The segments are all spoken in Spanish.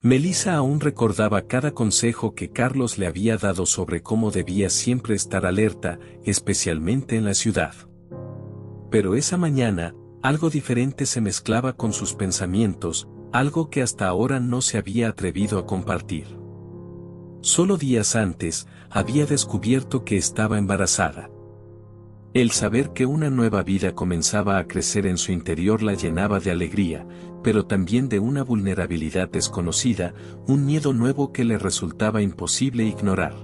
Melissa aún recordaba cada consejo que Carlos le había dado sobre cómo debía siempre estar alerta, especialmente en la ciudad. Pero esa mañana, algo diferente se mezclaba con sus pensamientos, algo que hasta ahora no se había atrevido a compartir. Solo días antes, había descubierto que estaba embarazada. El saber que una nueva vida comenzaba a crecer en su interior la llenaba de alegría, pero también de una vulnerabilidad desconocida, un miedo nuevo que le resultaba imposible ignorar.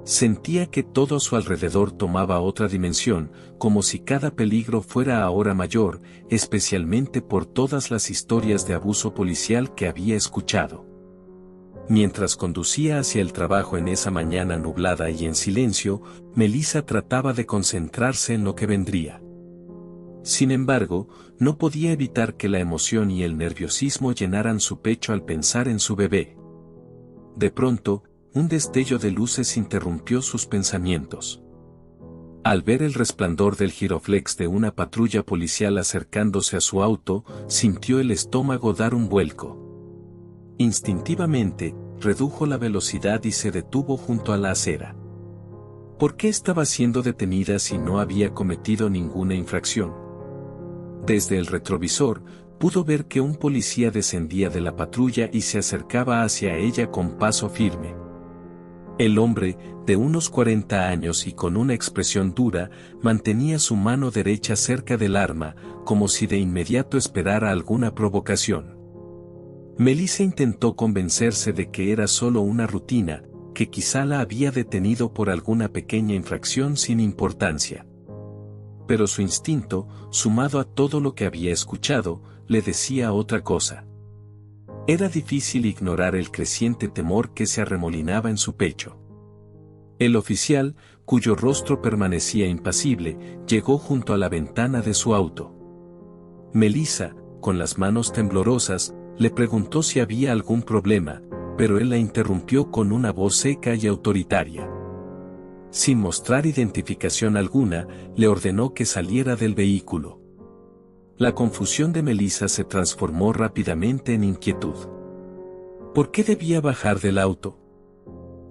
Sentía que todo a su alrededor tomaba otra dimensión, como si cada peligro fuera ahora mayor, especialmente por todas las historias de abuso policial que había escuchado. Mientras conducía hacia el trabajo en esa mañana nublada y en silencio, Melissa trataba de concentrarse en lo que vendría. Sin embargo, no podía evitar que la emoción y el nerviosismo llenaran su pecho al pensar en su bebé. De pronto, un destello de luces interrumpió sus pensamientos. Al ver el resplandor del giroflex de una patrulla policial acercándose a su auto, sintió el estómago dar un vuelco. Instintivamente, redujo la velocidad y se detuvo junto a la acera. ¿Por qué estaba siendo detenida si no había cometido ninguna infracción? Desde el retrovisor, pudo ver que un policía descendía de la patrulla y se acercaba hacia ella con paso firme. El hombre, de unos 40 años y con una expresión dura, mantenía su mano derecha cerca del arma, como si de inmediato esperara alguna provocación. Melissa intentó convencerse de que era solo una rutina, que quizá la había detenido por alguna pequeña infracción sin importancia. Pero su instinto, sumado a todo lo que había escuchado, le decía otra cosa. Era difícil ignorar el creciente temor que se arremolinaba en su pecho. El oficial, cuyo rostro permanecía impasible, llegó junto a la ventana de su auto. Melissa, con las manos temblorosas, le preguntó si había algún problema, pero él la interrumpió con una voz seca y autoritaria. Sin mostrar identificación alguna, le ordenó que saliera del vehículo. La confusión de Melissa se transformó rápidamente en inquietud. ¿Por qué debía bajar del auto?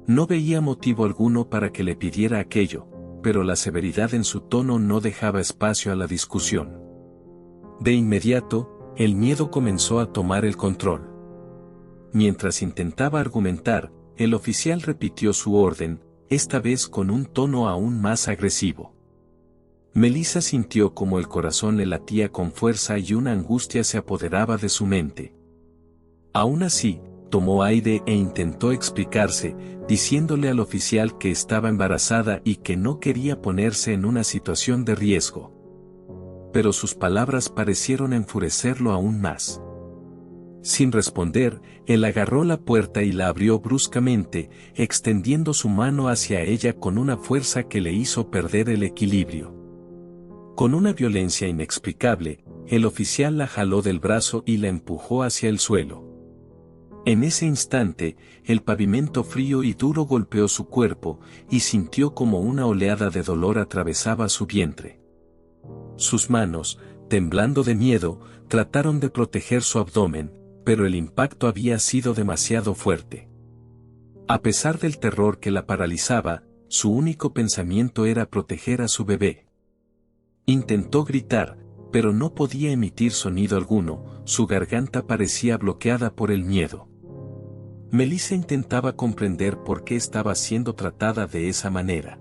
No veía motivo alguno para que le pidiera aquello, pero la severidad en su tono no dejaba espacio a la discusión. De inmediato, el miedo comenzó a tomar el control. Mientras intentaba argumentar, el oficial repitió su orden, esta vez con un tono aún más agresivo. Melissa sintió como el corazón le latía con fuerza y una angustia se apoderaba de su mente. Aún así, tomó aire e intentó explicarse, diciéndole al oficial que estaba embarazada y que no quería ponerse en una situación de riesgo. Pero sus palabras parecieron enfurecerlo aún más. Sin responder, él agarró la puerta y la abrió bruscamente, extendiendo su mano hacia ella con una fuerza que le hizo perder el equilibrio. Con una violencia inexplicable, el oficial la jaló del brazo y la empujó hacia el suelo. En ese instante, el pavimento frío y duro golpeó su cuerpo, y sintió como una oleada de dolor atravesaba su vientre. Sus manos, temblando de miedo, trataron de proteger su abdomen, pero el impacto había sido demasiado fuerte. A pesar del terror que la paralizaba, su único pensamiento era proteger a su bebé. Intentó gritar, pero no podía emitir sonido alguno, su garganta parecía bloqueada por el miedo. Melissa intentaba comprender por qué estaba siendo tratada de esa manera.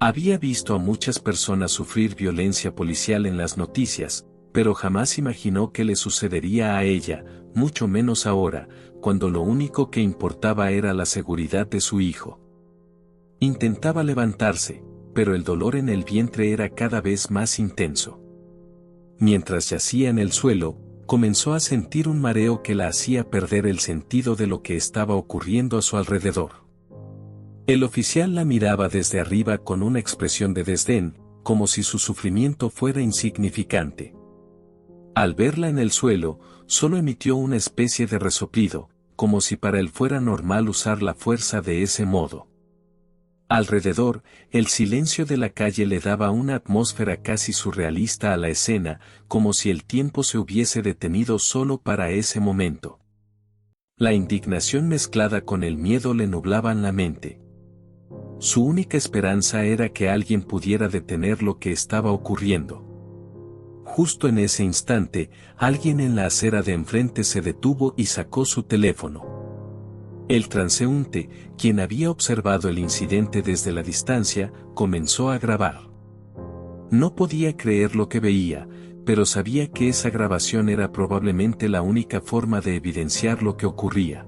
Había visto a muchas personas sufrir violencia policial en las noticias, pero jamás imaginó que le sucedería a ella, mucho menos ahora, cuando lo único que importaba era la seguridad de su hijo. Intentaba levantarse, pero el dolor en el vientre era cada vez más intenso. Mientras yacía en el suelo, comenzó a sentir un mareo que la hacía perder el sentido de lo que estaba ocurriendo a su alrededor. El oficial la miraba desde arriba con una expresión de desdén, como si su sufrimiento fuera insignificante. Al verla en el suelo, solo emitió una especie de resoplido, como si para él fuera normal usar la fuerza de ese modo. Alrededor, el silencio de la calle le daba una atmósfera casi surrealista a la escena, como si el tiempo se hubiese detenido solo para ese momento. La indignación mezclada con el miedo le nublaban la mente. Su única esperanza era que alguien pudiera detener lo que estaba ocurriendo. Justo en ese instante, alguien en la acera de enfrente se detuvo y sacó su teléfono. El transeúnte, quien había observado el incidente desde la distancia, comenzó a grabar. No podía creer lo que veía, pero sabía que esa grabación era probablemente la única forma de evidenciar lo que ocurría.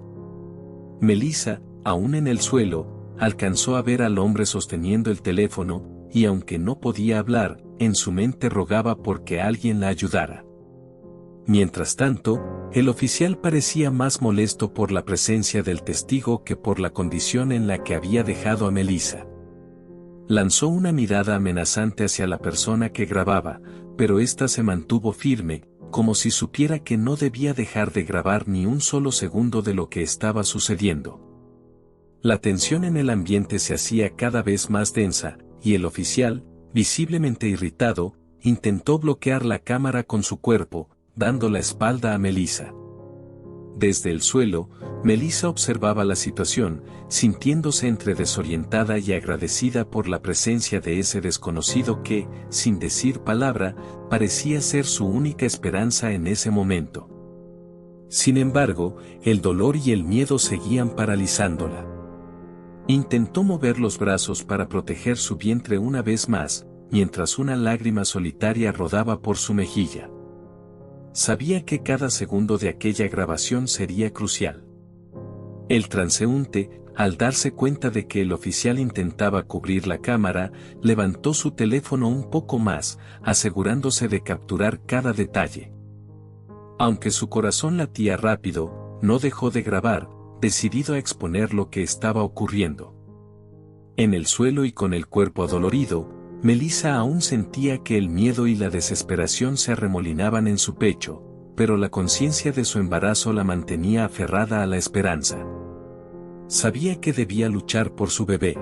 Melissa, aún en el suelo, alcanzó a ver al hombre sosteniendo el teléfono, y aunque no podía hablar, en su mente rogaba por que alguien la ayudara. Mientras tanto, el oficial parecía más molesto por la presencia del testigo que por la condición en la que había dejado a Melissa. Lanzó una mirada amenazante hacia la persona que grababa, pero ésta se mantuvo firme, como si supiera que no debía dejar de grabar ni un solo segundo de lo que estaba sucediendo. La tensión en el ambiente se hacía cada vez más densa, y el oficial, visiblemente irritado, intentó bloquear la cámara con su cuerpo, dando la espalda a Melissa. Desde el suelo, Melissa observaba la situación, sintiéndose entre desorientada y agradecida por la presencia de ese desconocido que, sin decir palabra, parecía ser su única esperanza en ese momento. Sin embargo, el dolor y el miedo seguían paralizándola. Intentó mover los brazos para proteger su vientre una vez más, mientras una lágrima solitaria rodaba por su mejilla. Sabía que cada segundo de aquella grabación sería crucial. El transeúnte, al darse cuenta de que el oficial intentaba cubrir la cámara, levantó su teléfono un poco más, asegurándose de capturar cada detalle. Aunque su corazón latía rápido, no dejó de grabar, decidido a exponer lo que estaba ocurriendo. En el suelo y con el cuerpo adolorido, Melissa aún sentía que el miedo y la desesperación se arremolinaban en su pecho, pero la conciencia de su embarazo la mantenía aferrada a la esperanza. Sabía que debía luchar por su bebé.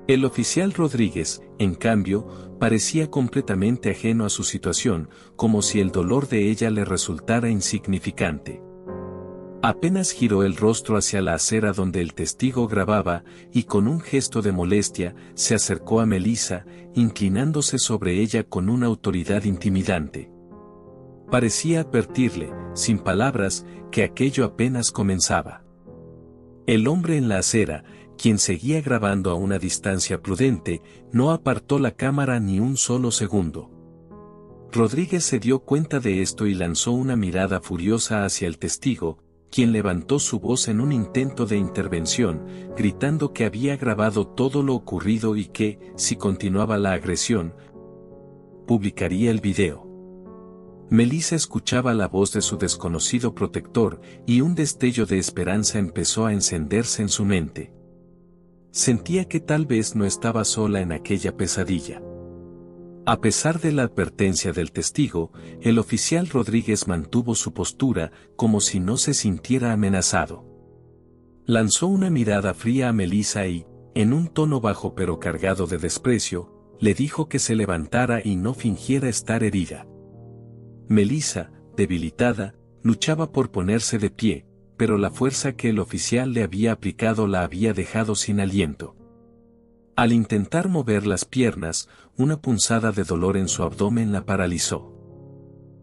El oficial Rodríguez, en cambio, parecía completamente ajeno a su situación, como si el dolor de ella le resultara insignificante. Apenas giró el rostro hacia la acera donde el testigo grababa, y con un gesto de molestia, se acercó a Melissa, inclinándose sobre ella con una autoridad intimidante. Parecía advertirle, sin palabras, que aquello apenas comenzaba. El hombre en la acera, quien seguía grabando a una distancia prudente, no apartó la cámara ni un solo segundo. Rodríguez se dio cuenta de esto y lanzó una mirada furiosa hacia el testigo, quien levantó su voz en un intento de intervención, gritando que había grabado todo lo ocurrido y que, si continuaba la agresión, publicaría el video. Melissa escuchaba la voz de su desconocido protector, y un destello de esperanza empezó a encenderse en su mente. Sentía que tal vez no estaba sola en aquella pesadilla. A pesar de la advertencia del testigo, el oficial Rodríguez mantuvo su postura, como si no se sintiera amenazado. Lanzó una mirada fría a Melissa y, en un tono bajo pero cargado de desprecio, le dijo que se levantara y no fingiera estar herida. Melissa, debilitada, luchaba por ponerse de pie, pero la fuerza que el oficial le había aplicado la había dejado sin aliento. Al intentar mover las piernas, una punzada de dolor en su abdomen la paralizó.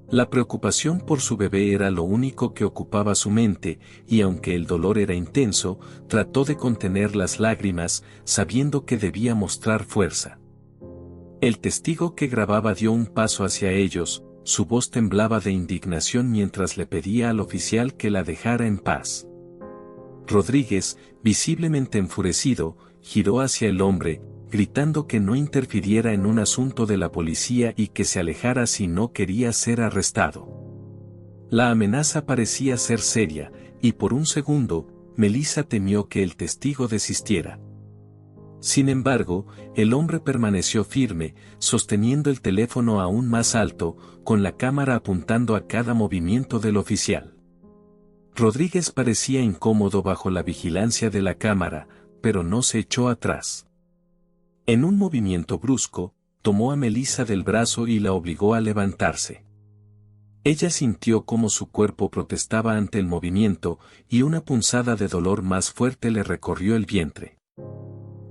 La preocupación por su bebé era lo único que ocupaba su mente, y aunque el dolor era intenso, trató de contener las lágrimas, sabiendo que debía mostrar fuerza. El testigo que grababa dio un paso hacia ellos, su voz temblaba de indignación mientras le pedía al oficial que la dejara en paz. Rodríguez, visiblemente enfurecido, giró hacia el hombre, gritando que no interfiriera en un asunto de la policía y que se alejara si no quería ser arrestado. La amenaza parecía ser seria, y por un segundo, Melissa temió que el testigo desistiera. Sin embargo, el hombre permaneció firme, sosteniendo el teléfono aún más alto, con la cámara apuntando a cada movimiento del oficial. Rodríguez parecía incómodo bajo la vigilancia de la cámara, pero no se echó atrás. En un movimiento brusco, tomó a Melissa del brazo y la obligó a levantarse. Ella sintió cómo su cuerpo protestaba ante el movimiento y una punzada de dolor más fuerte le recorrió el vientre.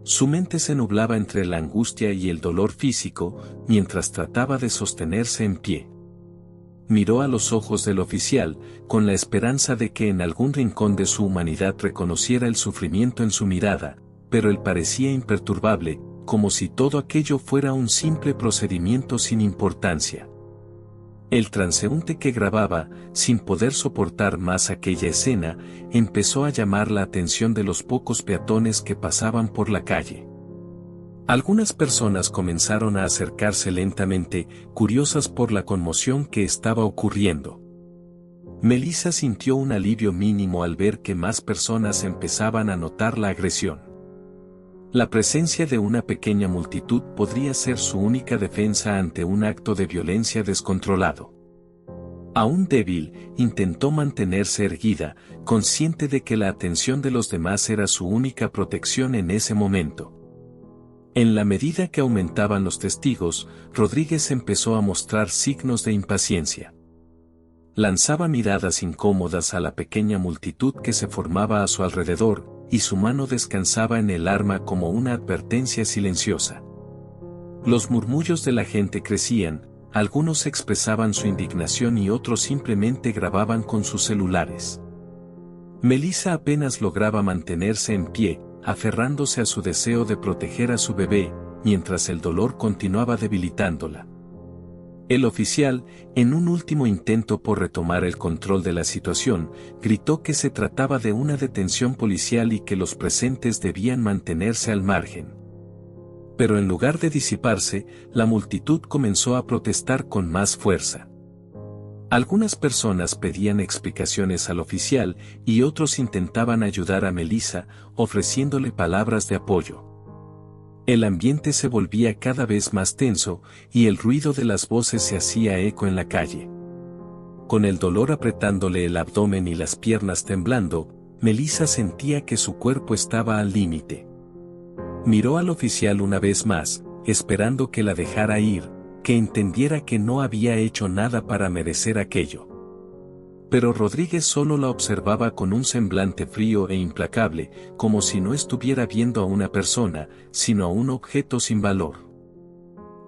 Su mente se nublaba entre la angustia y el dolor físico mientras trataba de sostenerse en pie. Miró a los ojos del oficial, con la esperanza de que en algún rincón de su humanidad reconociera el sufrimiento en su mirada, pero él parecía imperturbable, como si todo aquello fuera un simple procedimiento sin importancia. El transeúnte que grababa, sin poder soportar más aquella escena, empezó a llamar la atención de los pocos peatones que pasaban por la calle. Algunas personas comenzaron a acercarse lentamente, curiosas por la conmoción que estaba ocurriendo. Melissa sintió un alivio mínimo al ver que más personas empezaban a notar la agresión. La presencia de una pequeña multitud podría ser su única defensa ante un acto de violencia descontrolado. Aún débil, intentó mantenerse erguida, consciente de que la atención de los demás era su única protección en ese momento. En la medida que aumentaban los testigos, Rodríguez empezó a mostrar signos de impaciencia. Lanzaba miradas incómodas a la pequeña multitud que se formaba a su alrededor, y su mano descansaba en el arma como una advertencia silenciosa. Los murmullos de la gente crecían, algunos expresaban su indignación y otros simplemente grababan con sus celulares. Melissa apenas lograba mantenerse en pie, aferrándose a su deseo de proteger a su bebé, mientras el dolor continuaba debilitándola. El oficial, en un último intento por retomar el control de la situación, gritó que se trataba de una detención policial y que los presentes debían mantenerse al margen. Pero en lugar de disiparse, la multitud comenzó a protestar con más fuerza. Algunas personas pedían explicaciones al oficial y otros intentaban ayudar a Melissa, ofreciéndole palabras de apoyo. El ambiente se volvía cada vez más tenso, y el ruido de las voces se hacía eco en la calle. Con el dolor apretándole el abdomen y las piernas temblando, Melissa sentía que su cuerpo estaba al límite. Miró al oficial una vez más, esperando que la dejara ir, que entendiera que no había hecho nada para merecer aquello. Pero Rodríguez solo la observaba con un semblante frío e implacable, como si no estuviera viendo a una persona, sino a un objeto sin valor.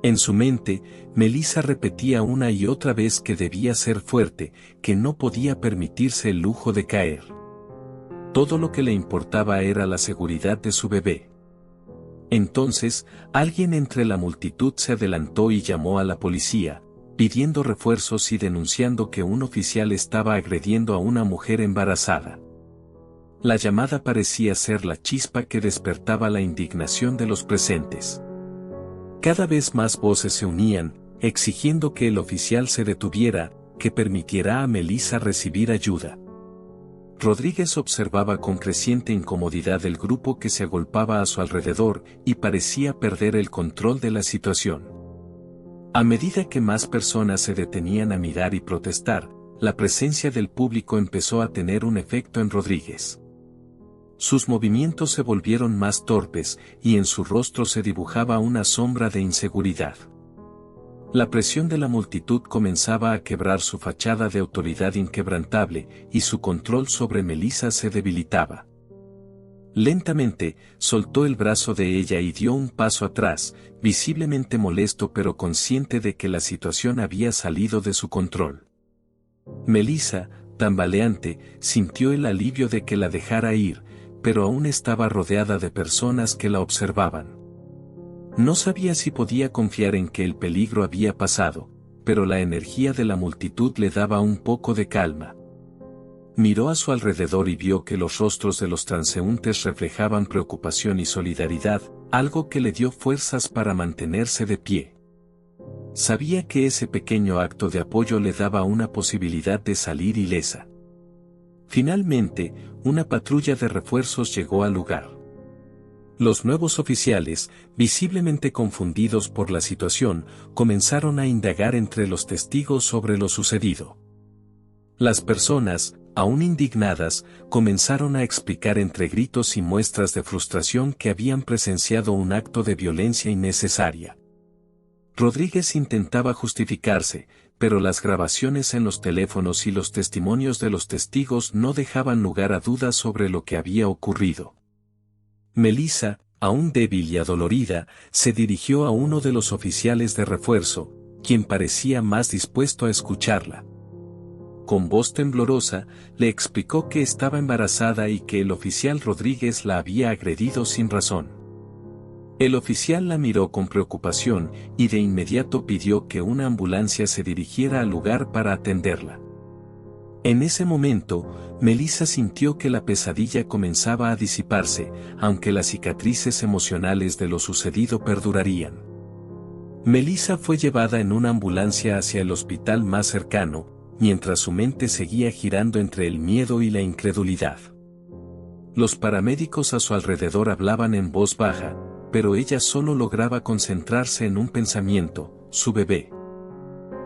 En su mente, Melissa repetía una y otra vez que debía ser fuerte, que no podía permitirse el lujo de caer. Todo lo que le importaba era la seguridad de su bebé. Entonces, alguien entre la multitud se adelantó y llamó a la policía, pidiendo refuerzos y denunciando que un oficial estaba agrediendo a una mujer embarazada. La llamada parecía ser la chispa que despertaba la indignación de los presentes. Cada vez más voces se unían, exigiendo que el oficial se detuviera, que permitiera a Melissa recibir ayuda. Rodríguez observaba con creciente incomodidad el grupo que se agolpaba a su alrededor y parecía perder el control de la situación. A medida que más personas se detenían a mirar y protestar, la presencia del público empezó a tener un efecto en Rodríguez. Sus movimientos se volvieron más torpes y en su rostro se dibujaba una sombra de inseguridad. La presión de la multitud comenzaba a quebrar su fachada de autoridad inquebrantable y su control sobre Melissa se debilitaba. Lentamente, soltó el brazo de ella y dio un paso atrás, visiblemente molesto pero consciente de que la situación había salido de su control. Melissa, tambaleante, sintió el alivio de que la dejara ir, pero aún estaba rodeada de personas que la observaban. No sabía si podía confiar en que el peligro había pasado, pero la energía de la multitud le daba un poco de calma. Miró a su alrededor y vio que los rostros de los transeúntes reflejaban preocupación y solidaridad, algo que le dio fuerzas para mantenerse de pie. Sabía que ese pequeño acto de apoyo le daba una posibilidad de salir ilesa. Finalmente, una patrulla de refuerzos llegó al lugar. Los nuevos oficiales, visiblemente confundidos por la situación, comenzaron a indagar entre los testigos sobre lo sucedido. Las personas, aún indignadas, comenzaron a explicar entre gritos y muestras de frustración que habían presenciado un acto de violencia innecesaria. Rodríguez intentaba justificarse, pero las grabaciones en los teléfonos y los testimonios de los testigos no dejaban lugar a dudas sobre lo que había ocurrido. Melissa, aún débil y adolorida, se dirigió a uno de los oficiales de refuerzo, quien parecía más dispuesto a escucharla. Con voz temblorosa, le explicó que estaba embarazada y que el oficial Rodríguez la había agredido sin razón. El oficial la miró con preocupación y de inmediato pidió que una ambulancia se dirigiera al lugar para atenderla. En ese momento, Melissa sintió que la pesadilla comenzaba a disiparse, aunque las cicatrices emocionales de lo sucedido perdurarían. Melissa fue llevada en una ambulancia hacia el hospital más cercano, mientras su mente seguía girando entre el miedo y la incredulidad. Los paramédicos a su alrededor hablaban en voz baja, pero ella solo lograba concentrarse en un pensamiento: su bebé.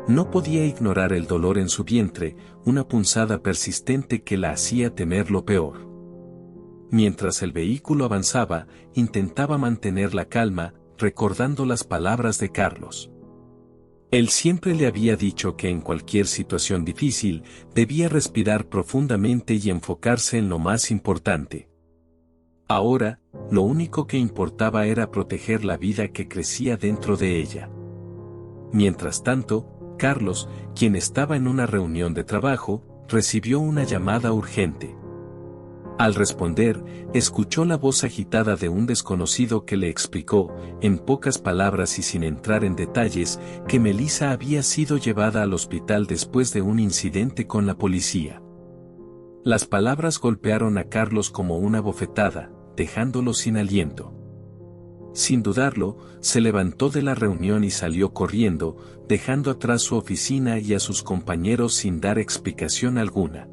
No podía ignorar el dolor en su vientre, una punzada persistente que la hacía temer lo peor. Mientras el vehículo avanzaba, intentaba mantener la calma, recordando las palabras de Carlos. Él siempre le había dicho que en cualquier situación difícil, debía respirar profundamente y enfocarse en lo más importante. Ahora, lo único que importaba era proteger la vida que crecía dentro de ella. Mientras tanto, Carlos, quien estaba en una reunión de trabajo, recibió una llamada urgente. Al responder, escuchó la voz agitada de un desconocido que le explicó, en pocas palabras y sin entrar en detalles, que Melissa había sido llevada al hospital después de un incidente con la policía. Las palabras golpearon a Carlos como una bofetada, dejándolo sin aliento. Sin dudarlo, se levantó de la reunión y salió corriendo, dejando atrás su oficina y a sus compañeros sin dar explicación alguna.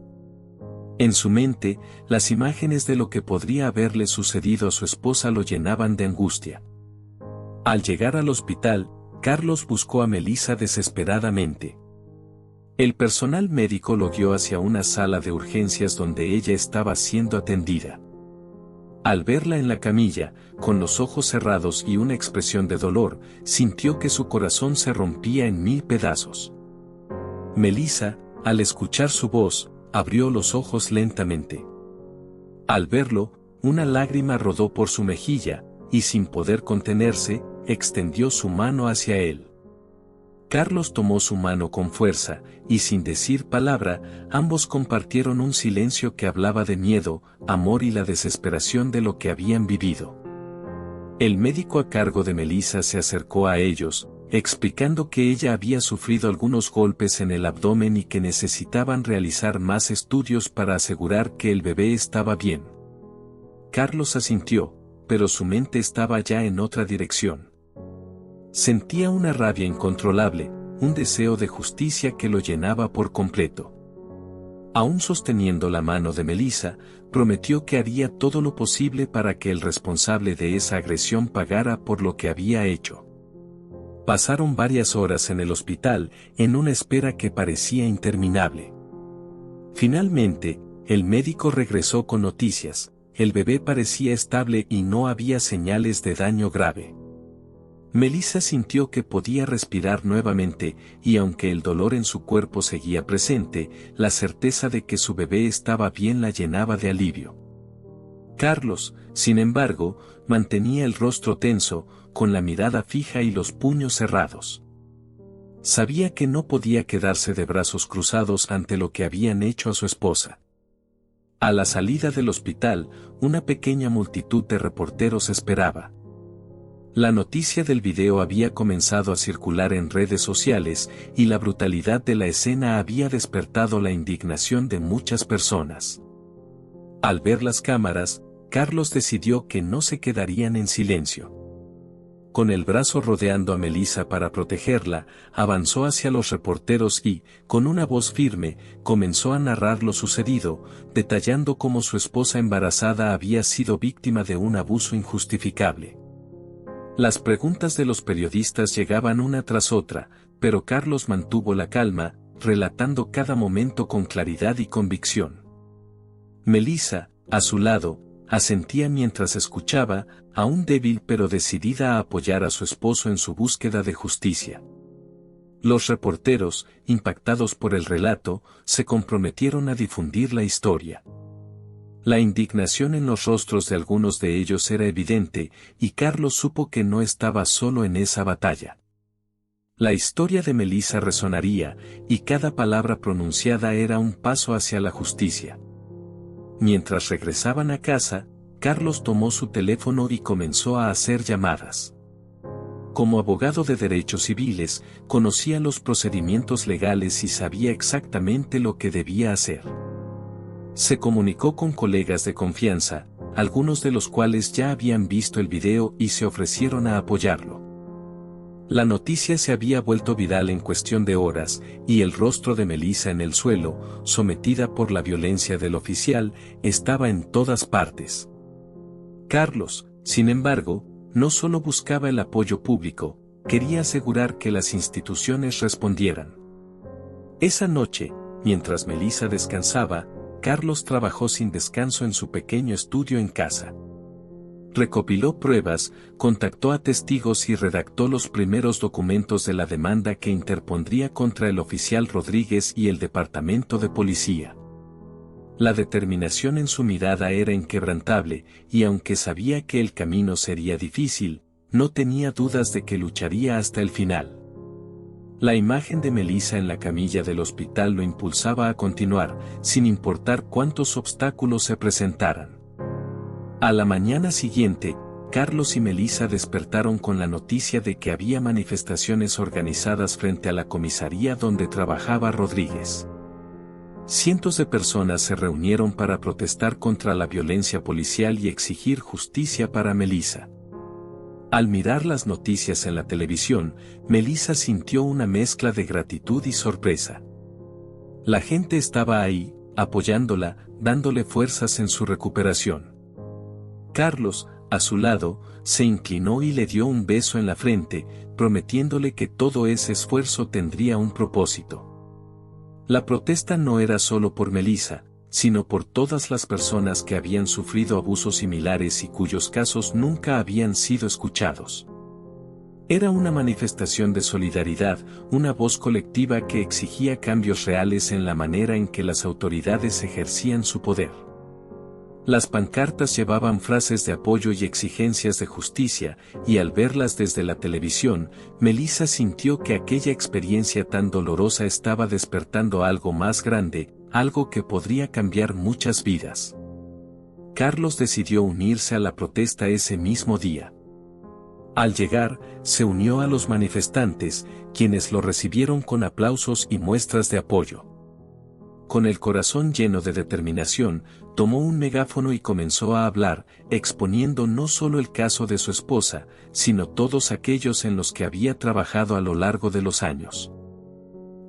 En su mente, las imágenes de lo que podría haberle sucedido a su esposa lo llenaban de angustia. Al llegar al hospital, Carlos buscó a Melissa desesperadamente. El personal médico lo guió hacia una sala de urgencias donde ella estaba siendo atendida. Al verla en la camilla, con los ojos cerrados y una expresión de dolor, sintió que su corazón se rompía en 1000 pedazos. Melissa, al escuchar su voz, abrió los ojos lentamente. Al verlo, una lágrima rodó por su mejilla, y sin poder contenerse, extendió su mano hacia él. Carlos tomó su mano con fuerza, y sin decir palabra, ambos compartieron un silencio que hablaba de miedo, amor y la desesperación de lo que habían vivido. El médico a cargo de Melissa se acercó a ellos, explicando que ella había sufrido algunos golpes en el abdomen y que necesitaban realizar más estudios para asegurar que el bebé estaba bien. Carlos asintió, pero su mente estaba ya en otra dirección. Sentía una rabia incontrolable, un deseo de justicia que lo llenaba por completo. Aún sosteniendo la mano de Melissa, prometió que haría todo lo posible para que el responsable de esa agresión pagara por lo que había hecho. Pasaron varias horas en el hospital, en una espera que parecía interminable. Finalmente, el médico regresó con noticias: el bebé parecía estable y no había señales de daño grave. Melissa sintió que podía respirar nuevamente, y aunque el dolor en su cuerpo seguía presente, la certeza de que su bebé estaba bien la llenaba de alivio. Carlos, sin embargo, mantenía el rostro tenso, con la mirada fija y los puños cerrados. Sabía que no podía quedarse de brazos cruzados ante lo que habían hecho a su esposa. A la salida del hospital, una pequeña multitud de reporteros esperaba. La noticia del video había comenzado a circular en redes sociales, y la brutalidad de la escena había despertado la indignación de muchas personas. Al ver las cámaras, Carlos decidió que no se quedarían en silencio. Con el brazo rodeando a Melissa para protegerla, avanzó hacia los reporteros y, con una voz firme, comenzó a narrar lo sucedido, detallando cómo su esposa embarazada había sido víctima de un abuso injustificable. Las preguntas de los periodistas llegaban una tras otra, pero Carlos mantuvo la calma, relatando cada momento con claridad y convicción. Melissa, a su lado, asentía mientras escuchaba, aún débil pero decidida a apoyar a su esposo en su búsqueda de justicia. Los reporteros, impactados por el relato, se comprometieron a difundir la historia. La indignación en los rostros de algunos de ellos era evidente, y Carlos supo que no estaba solo en esa batalla. La historia de Melissa resonaría, y cada palabra pronunciada era un paso hacia la justicia. Mientras regresaban a casa, Carlos tomó su teléfono y comenzó a hacer llamadas. Como abogado de derechos civiles, conocía los procedimientos legales y sabía exactamente lo que debía hacer. Se comunicó con colegas de confianza, algunos de los cuales ya habían visto el video y se ofrecieron a apoyarlo. La noticia se había vuelto viral en cuestión de horas, y el rostro de Melissa en el suelo, sometida por la violencia del oficial, estaba en todas partes. Carlos, sin embargo, no solo buscaba el apoyo público, quería asegurar que las instituciones respondieran. Esa noche, mientras Melissa descansaba, Carlos trabajó sin descanso en su pequeño estudio en casa. Recopiló pruebas, contactó a testigos y redactó los primeros documentos de la demanda que interpondría contra el oficial Rodríguez y el departamento de policía. La determinación en su mirada era inquebrantable, y aunque sabía que el camino sería difícil, no tenía dudas de que lucharía hasta el final. La imagen de Melissa en la camilla del hospital lo impulsaba a continuar, sin importar cuántos obstáculos se presentaran. A la mañana siguiente, Carlos y Melissa despertaron con la noticia de que había manifestaciones organizadas frente a la comisaría donde trabajaba Rodríguez. Cientos de personas se reunieron para protestar contra la violencia policial y exigir justicia para Melissa. Al mirar las noticias en la televisión, Melissa sintió una mezcla de gratitud y sorpresa. La gente estaba ahí, apoyándola, dándole fuerzas en su recuperación. Carlos, a su lado, se inclinó y le dio un beso en la frente, prometiéndole que todo ese esfuerzo tendría un propósito. La protesta no era solo por Melissa, sino por todas las personas que habían sufrido abusos similares y cuyos casos nunca habían sido escuchados. Era una manifestación de solidaridad, una voz colectiva que exigía cambios reales en la manera en que las autoridades ejercían su poder. Las pancartas llevaban frases de apoyo y exigencias de justicia, y al verlas desde la televisión, Melissa sintió que aquella experiencia tan dolorosa estaba despertando algo más grande, algo que podría cambiar muchas vidas. Carlos decidió unirse a la protesta ese mismo día. Al llegar, se unió a los manifestantes, quienes lo recibieron con aplausos y muestras de apoyo. Con el corazón lleno de determinación, tomó un megáfono y comenzó a hablar, exponiendo no solo el caso de su esposa, sino todos aquellos en los que había trabajado a lo largo de los años.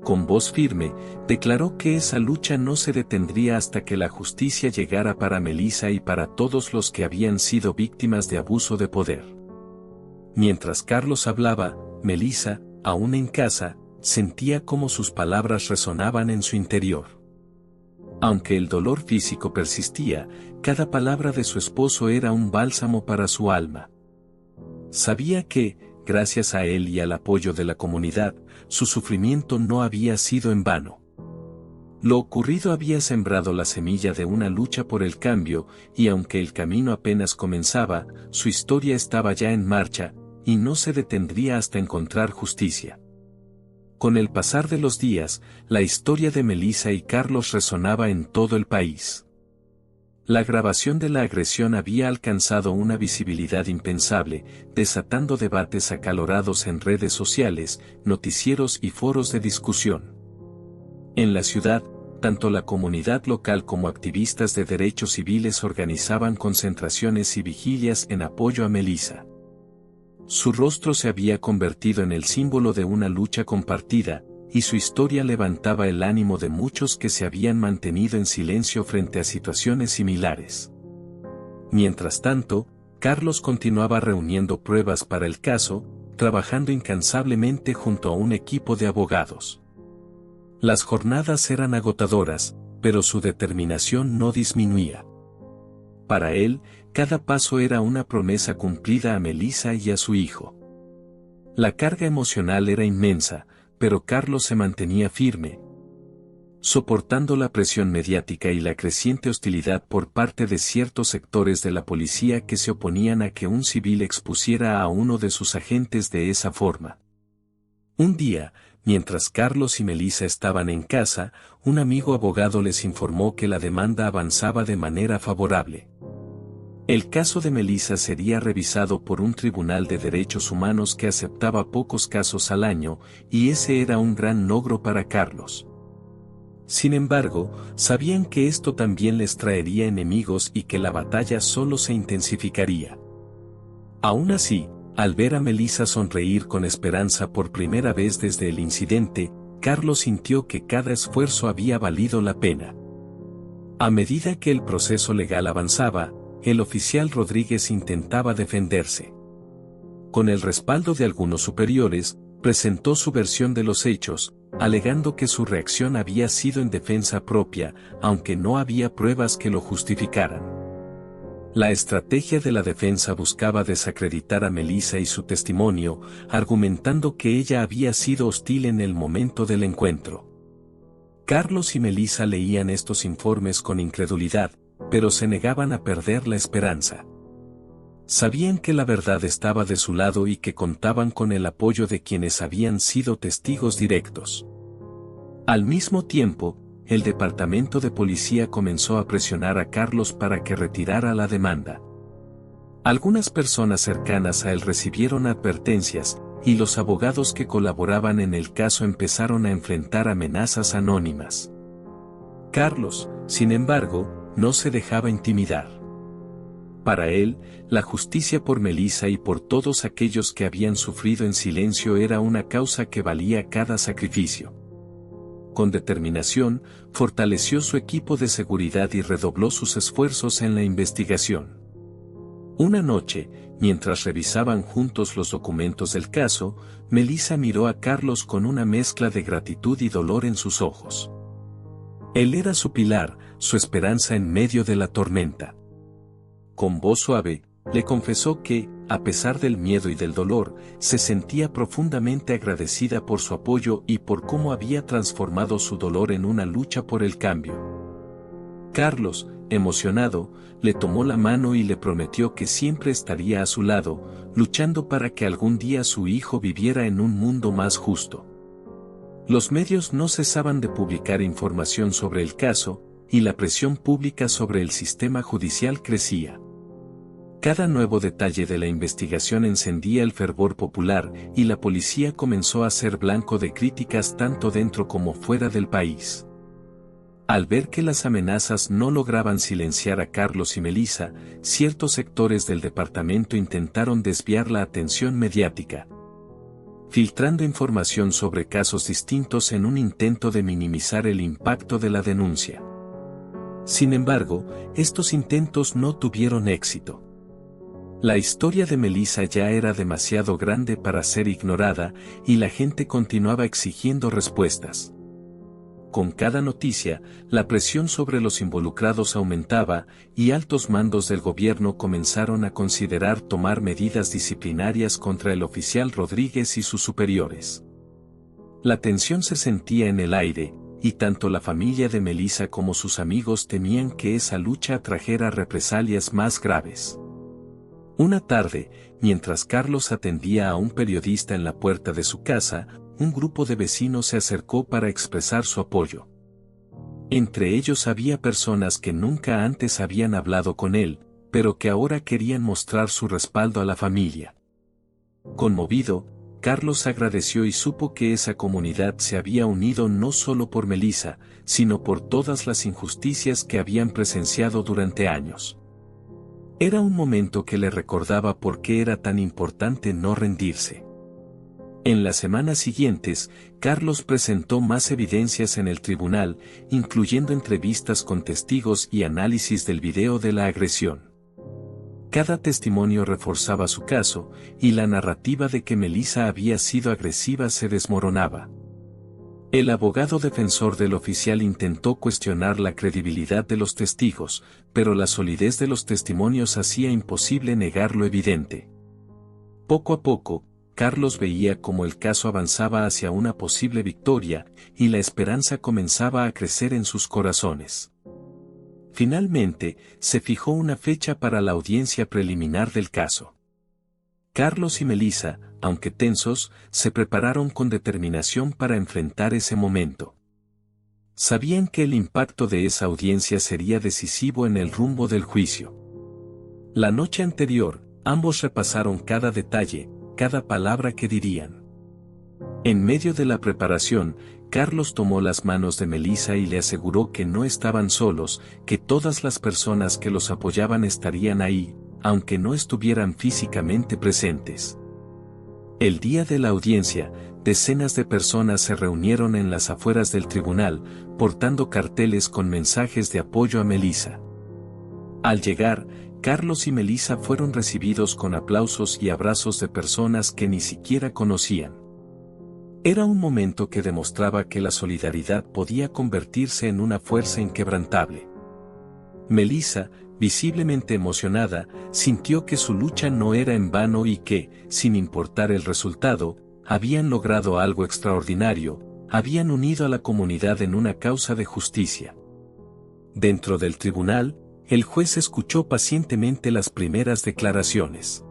Con voz firme, declaró que esa lucha no se detendría hasta que la justicia llegara para Melissa y para todos los que habían sido víctimas de abuso de poder. Mientras Carlos hablaba, Melissa, aún en casa, sentía cómo sus palabras resonaban en su interior. Aunque el dolor físico persistía, cada palabra de su esposo era un bálsamo para su alma. Sabía que, gracias a él y al apoyo de la comunidad, su sufrimiento no había sido en vano. Lo ocurrido había sembrado la semilla de una lucha por el cambio, y aunque el camino apenas comenzaba, su historia estaba ya en marcha, y no se detendría hasta encontrar justicia. Con el pasar de los días, la historia de Melissa y Carlos resonaba en todo el país. La grabación de la agresión había alcanzado una visibilidad impensable, desatando debates acalorados en redes sociales, noticieros y foros de discusión. En la ciudad, tanto la comunidad local como activistas de derechos civiles organizaban concentraciones y vigilias en apoyo a Melissa. Su rostro se había convertido en el símbolo de una lucha compartida, y su historia levantaba el ánimo de muchos que se habían mantenido en silencio frente a situaciones similares. Mientras tanto, Carlos continuaba reuniendo pruebas para el caso, trabajando incansablemente junto a un equipo de abogados. Las jornadas eran agotadoras, pero su determinación no disminuía. Para él, cada paso era una promesa cumplida a Melissa y a su hijo. La carga emocional era inmensa, pero Carlos se mantenía firme, soportando la presión mediática y la creciente hostilidad por parte de ciertos sectores de la policía que se oponían a que un civil expusiera a uno de sus agentes de esa forma. Un día, mientras Carlos y Melissa estaban en casa, un amigo abogado les informó que la demanda avanzaba de manera favorable. El caso de Melissa sería revisado por un tribunal de derechos humanos que aceptaba pocos casos al año, y ese era un gran logro para Carlos. Sin embargo, sabían que esto también les traería enemigos y que la batalla solo se intensificaría. Aún así, al ver a Melissa sonreír con esperanza por primera vez desde el incidente, Carlos sintió que cada esfuerzo había valido la pena. A medida que el proceso legal avanzaba, el oficial Rodríguez intentaba defenderse. Con el respaldo de algunos superiores, presentó su versión de los hechos, alegando que su reacción había sido en defensa propia, aunque no había pruebas que lo justificaran. La estrategia de la defensa buscaba desacreditar a Melissa y su testimonio, argumentando que ella había sido hostil en el momento del encuentro. Carlos y Melissa leían estos informes con incredulidad, pero se negaban a perder la esperanza. Sabían que la verdad estaba de su lado y que contaban con el apoyo de quienes habían sido testigos directos. Al mismo tiempo, el departamento de policía comenzó a presionar a Carlos para que retirara la demanda. Algunas personas cercanas a él recibieron advertencias, y los abogados que colaboraban en el caso empezaron a enfrentar amenazas anónimas. Carlos, sin embargo, no se dejaba intimidar. Para él, la justicia por Melissa y por todos aquellos que habían sufrido en silencio era una causa que valía cada sacrificio. Con determinación, fortaleció su equipo de seguridad y redobló sus esfuerzos en la investigación. Una noche, mientras revisaban juntos los documentos del caso, Melissa miró a Carlos con una mezcla de gratitud y dolor en sus ojos. Él era su pilar, su esperanza en medio de la tormenta. Con voz suave, le confesó que, a pesar del miedo y del dolor, se sentía profundamente agradecida por su apoyo y por cómo había transformado su dolor en una lucha por el cambio. Carlos, emocionado, le tomó la mano y le prometió que siempre estaría a su lado, luchando para que algún día su hijo viviera en un mundo más justo. Los medios no cesaban de publicar información sobre el caso, y la presión pública sobre el sistema judicial crecía. Cada nuevo detalle de la investigación encendía el fervor popular y la policía comenzó a ser blanco de críticas tanto dentro como fuera del país. Al ver que las amenazas no lograban silenciar a Carlos y Melissa, ciertos sectores del departamento intentaron desviar la atención mediática, filtrando información sobre casos distintos en un intento de minimizar el impacto de la denuncia. Sin embargo, estos intentos no tuvieron éxito. La historia de Melissa ya era demasiado grande para ser ignorada, y la gente continuaba exigiendo respuestas. Con cada noticia, la presión sobre los involucrados aumentaba, y altos mandos del gobierno comenzaron a considerar tomar medidas disciplinarias contra el oficial Rodríguez y sus superiores. La tensión se sentía en el aire, y tanto la familia de Melissa como sus amigos temían que esa lucha trajera represalias más graves. Una tarde, mientras Carlos atendía a un periodista en la puerta de su casa, un grupo de vecinos se acercó para expresar su apoyo. Entre ellos había personas que nunca antes habían hablado con él, pero que ahora querían mostrar su respaldo a la familia. Conmovido, Carlos agradeció y supo que esa comunidad se había unido no solo por Melissa, sino por todas las injusticias que habían presenciado durante años. Era un momento que le recordaba por qué era tan importante no rendirse. En las semanas siguientes, Carlos presentó más evidencias en el tribunal, incluyendo entrevistas con testigos y análisis del video de la agresión. Cada testimonio reforzaba su caso, y la narrativa de que Melissa había sido agresiva se desmoronaba. El abogado defensor del oficial intentó cuestionar la credibilidad de los testigos, pero la solidez de los testimonios hacía imposible negar lo evidente. Poco a poco, Carlos veía cómo el caso avanzaba hacia una posible victoria, y la esperanza comenzaba a crecer en sus corazones. Finalmente, se fijó una fecha para la audiencia preliminar del caso. Carlos y Melissa, aunque tensos, se prepararon con determinación para enfrentar ese momento. Sabían que el impacto de esa audiencia sería decisivo en el rumbo del juicio. La noche anterior, ambos repasaron cada detalle, cada palabra que dirían. En medio de la preparación, Carlos tomó las manos de Melissa y le aseguró que no estaban solos, que todas las personas que los apoyaban estarían ahí, aunque no estuvieran físicamente presentes. El día de la audiencia, decenas de personas se reunieron en las afueras del tribunal, portando carteles con mensajes de apoyo a Melissa. Al llegar, Carlos y Melissa fueron recibidos con aplausos y abrazos de personas que ni siquiera conocían. Era un momento que demostraba que la solidaridad podía convertirse en una fuerza inquebrantable. Melissa, visiblemente emocionada, sintió que su lucha no era en vano y que, sin importar el resultado, habían logrado algo extraordinario, habían unido a la comunidad en una causa de justicia. Dentro del tribunal, el juez escuchó pacientemente las primeras declaraciones.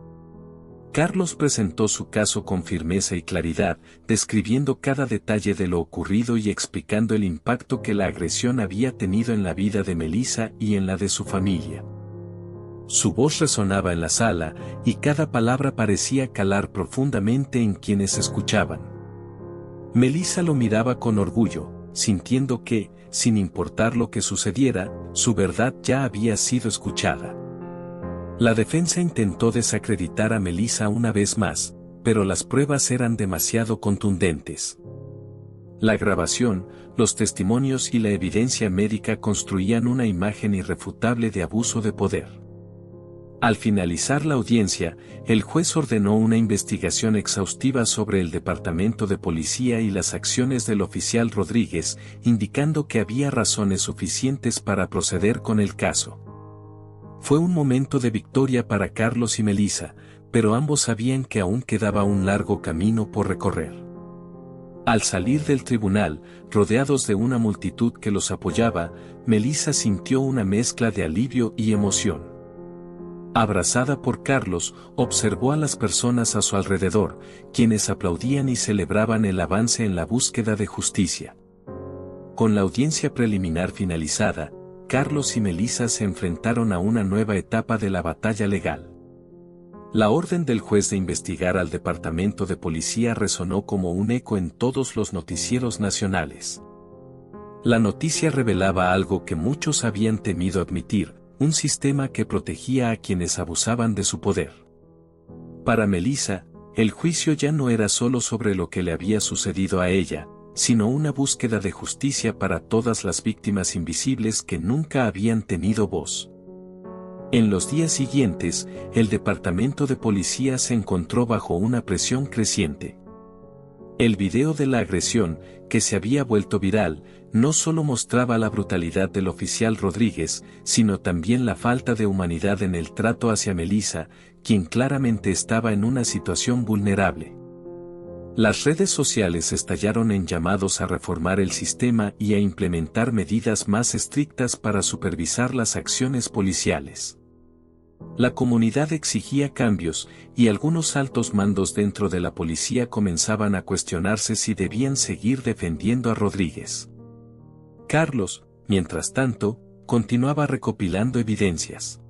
Carlos presentó su caso con firmeza y claridad, describiendo cada detalle de lo ocurrido y explicando el impacto que la agresión había tenido en la vida de Melissa y en la de su familia. Su voz resonaba en la sala, y cada palabra parecía calar profundamente en quienes escuchaban. Melissa lo miraba con orgullo, sintiendo que, sin importar lo que sucediera, su verdad ya había sido escuchada. La defensa intentó desacreditar a Melissa una vez más, pero las pruebas eran demasiado contundentes. La grabación, los testimonios y la evidencia médica construían una imagen irrefutable de abuso de poder. Al finalizar la audiencia, el juez ordenó una investigación exhaustiva sobre el departamento de policía y las acciones del oficial Rodríguez, indicando que había razones suficientes para proceder con el caso. Fue un momento de victoria para Carlos y Melissa, pero ambos sabían que aún quedaba un largo camino por recorrer. Al salir del tribunal, rodeados de una multitud que los apoyaba, Melissa sintió una mezcla de alivio y emoción. Abrazada por Carlos, observó a las personas a su alrededor, quienes aplaudían y celebraban el avance en la búsqueda de justicia. Con la audiencia preliminar finalizada, Carlos y Melissa se enfrentaron a una nueva etapa de la batalla legal. La orden del juez de investigar al departamento de policía resonó como un eco en todos los noticieros nacionales. La noticia revelaba algo que muchos habían temido admitir: un sistema que protegía a quienes abusaban de su poder. Para Melissa, el juicio ya no era solo sobre lo que le había sucedido a ella, sino una búsqueda de justicia para todas las víctimas invisibles que nunca habían tenido voz. En los días siguientes, el departamento de policía se encontró bajo una presión creciente. El video de la agresión, que se había vuelto viral, no solo mostraba la brutalidad del oficial Rodríguez, sino también la falta de humanidad en el trato hacia Melissa, quien claramente estaba en una situación vulnerable. Las redes sociales estallaron en llamados a reformar el sistema y a implementar medidas más estrictas para supervisar las acciones policiales. La comunidad exigía cambios, y algunos altos mandos dentro de la policía comenzaban a cuestionarse si debían seguir defendiendo a Rodríguez. Carlos, mientras tanto, continuaba recopilando evidencias.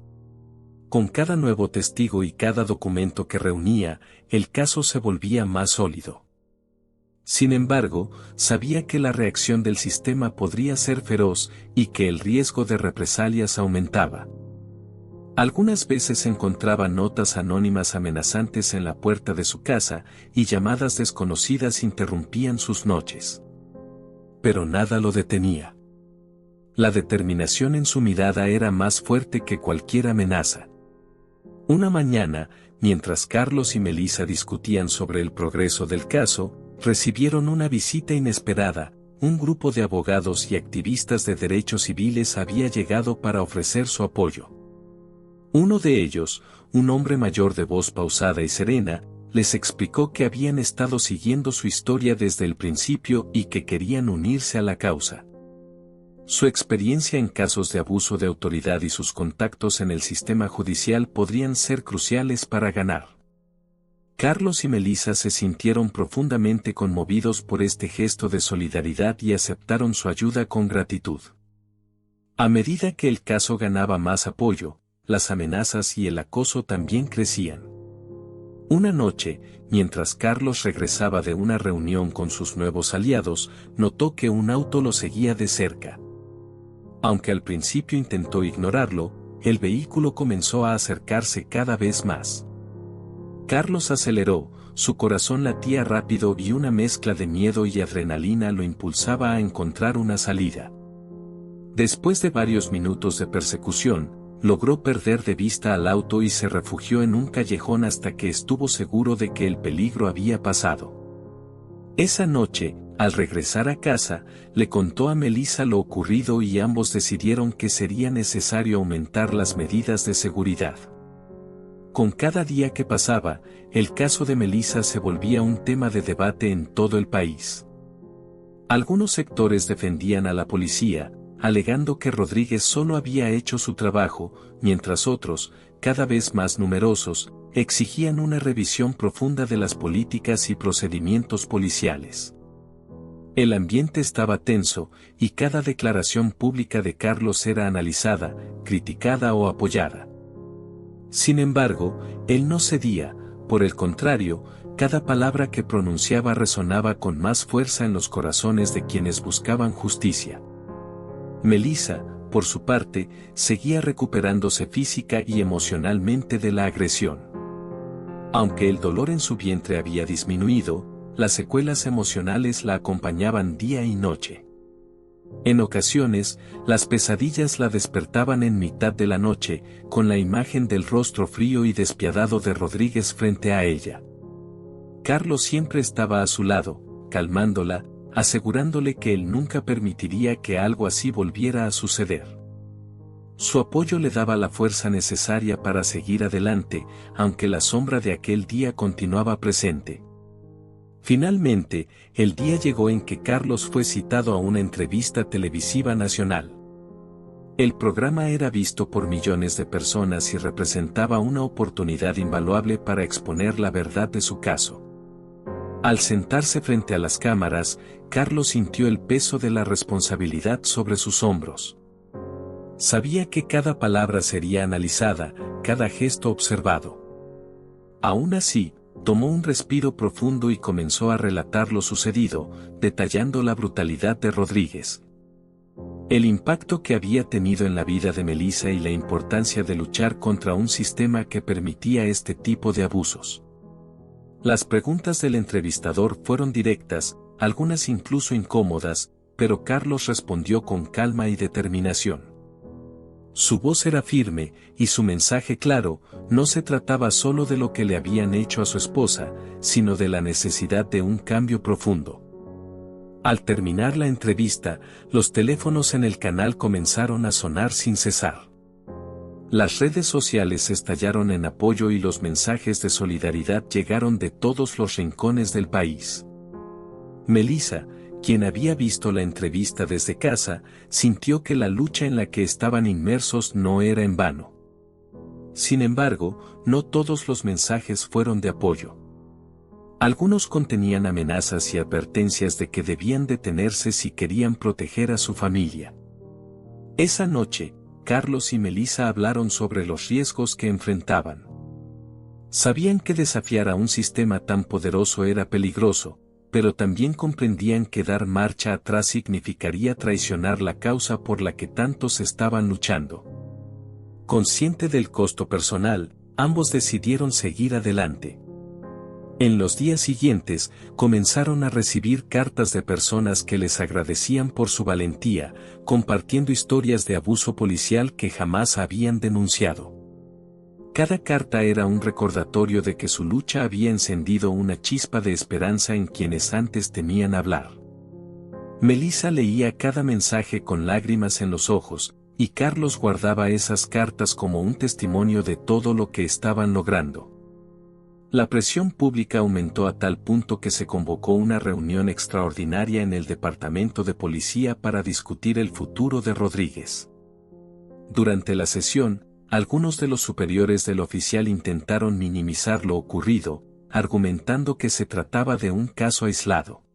Con cada nuevo testigo y cada documento que reunía, el caso se volvía más sólido. Sin embargo, sabía que la reacción del sistema podría ser feroz y que el riesgo de represalias aumentaba. Algunas veces encontraba notas anónimas amenazantes en la puerta de su casa, y llamadas desconocidas interrumpían sus noches. Pero nada lo detenía. La determinación en su mirada era más fuerte que cualquier amenaza. Una mañana, mientras Carlos y Melissa discutían sobre el progreso del caso, recibieron una visita inesperada. Un grupo de abogados y activistas de derechos civiles había llegado para ofrecer su apoyo. Uno de ellos, un hombre mayor de voz pausada y serena, les explicó que habían estado siguiendo su historia desde el principio y que querían unirse a la causa. Su experiencia en casos de abuso de autoridad y sus contactos en el sistema judicial podrían ser cruciales para ganar. Carlos y Melissa se sintieron profundamente conmovidos por este gesto de solidaridad y aceptaron su ayuda con gratitud. A medida que el caso ganaba más apoyo, las amenazas y el acoso también crecían. Una noche, mientras Carlos regresaba de una reunión con sus nuevos aliados, notó que un auto lo seguía de cerca. Aunque al principio intentó ignorarlo, el vehículo comenzó a acercarse cada vez más. Carlos aceleró, su corazón latía rápido y una mezcla de miedo y adrenalina lo impulsaba a encontrar una salida. Después de varios minutos de persecución, logró perder de vista al auto y se refugió en un callejón hasta que estuvo seguro de que el peligro había pasado. Esa noche, al regresar a casa, le contó a Melissa lo ocurrido y ambos decidieron que sería necesario aumentar las medidas de seguridad. Con cada día que pasaba, el caso de Melissa se volvía un tema de debate en todo el país. Algunos sectores defendían a la policía, alegando que Rodríguez solo había hecho su trabajo, mientras otros, cada vez más numerosos, exigían una revisión profunda de las políticas y procedimientos policiales. El ambiente estaba tenso, y cada declaración pública de Carlos era analizada, criticada o apoyada. Sin embargo, él no cedía, por el contrario, cada palabra que pronunciaba resonaba con más fuerza en los corazones de quienes buscaban justicia. Melissa, por su parte, seguía recuperándose física y emocionalmente de la agresión. Aunque el dolor en su vientre había disminuido, las secuelas emocionales la acompañaban día y noche. En ocasiones, las pesadillas la despertaban en mitad de la noche, con la imagen del rostro frío y despiadado de Rodríguez frente a ella. Carlos siempre estaba a su lado, calmándola, asegurándole que él nunca permitiría que algo así volviera a suceder. Su apoyo le daba la fuerza necesaria para seguir adelante, aunque la sombra de aquel día continuaba presente. Finalmente, el día llegó en que Carlos fue citado a una entrevista televisiva nacional. El programa era visto por millones de personas y representaba una oportunidad invaluable para exponer la verdad de su caso. Al sentarse frente a las cámaras, Carlos sintió el peso de la responsabilidad sobre sus hombros. Sabía que cada palabra sería analizada, cada gesto observado. Aún así, tomó un respiro profundo y comenzó a relatar lo sucedido, detallando la brutalidad de Rodríguez. El impacto que había tenido en la vida de Melissa y la importancia de luchar contra un sistema que permitía este tipo de abusos. Las preguntas del entrevistador fueron directas, algunas incluso incómodas, pero Carlos respondió con calma y determinación. Su voz era firme, y su mensaje claro, no se trataba solo de lo que le habían hecho a su esposa, sino de la necesidad de un cambio profundo. Al terminar la entrevista, los teléfonos en el canal comenzaron a sonar sin cesar. Las redes sociales estallaron en apoyo y los mensajes de solidaridad llegaron de todos los rincones del país. Melissa, quien había visto la entrevista desde casa, sintió que la lucha en la que estaban inmersos no era en vano. Sin embargo, no todos los mensajes fueron de apoyo. Algunos contenían amenazas y advertencias de que debían detenerse si querían proteger a su familia. Esa noche, Carlos y Melissa hablaron sobre los riesgos que enfrentaban. Sabían que desafiar a un sistema tan poderoso era peligroso, pero también comprendían que dar marcha atrás significaría traicionar la causa por la que tantos estaban luchando. Consciente del costo personal, ambos decidieron seguir adelante. En los días siguientes, comenzaron a recibir cartas de personas que les agradecían por su valentía, compartiendo historias de abuso policial que jamás habían denunciado. Cada carta era un recordatorio de que su lucha había encendido una chispa de esperanza en quienes antes temían hablar. Melissa leía cada mensaje con lágrimas en los ojos, y Carlos guardaba esas cartas como un testimonio de todo lo que estaban logrando. La presión pública aumentó a tal punto que se convocó una reunión extraordinaria en el departamento de policía para discutir el futuro de Rodríguez. Durante la sesión, algunos de los superiores del oficial intentaron minimizar lo ocurrido, argumentando que se trataba de un caso aislado.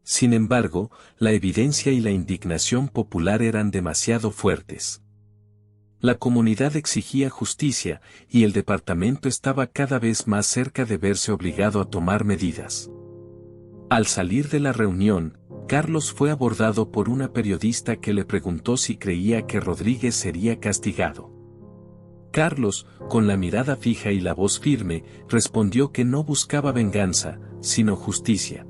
Sin embargo, la evidencia y la indignación popular eran demasiado fuertes. La comunidad exigía justicia, y el departamento estaba cada vez más cerca de verse obligado a tomar medidas. Al salir de la reunión, Carlos fue abordado por una periodista que le preguntó si creía que Rodríguez sería castigado. Carlos, con la mirada fija y la voz firme, respondió que no buscaba venganza, sino justicia.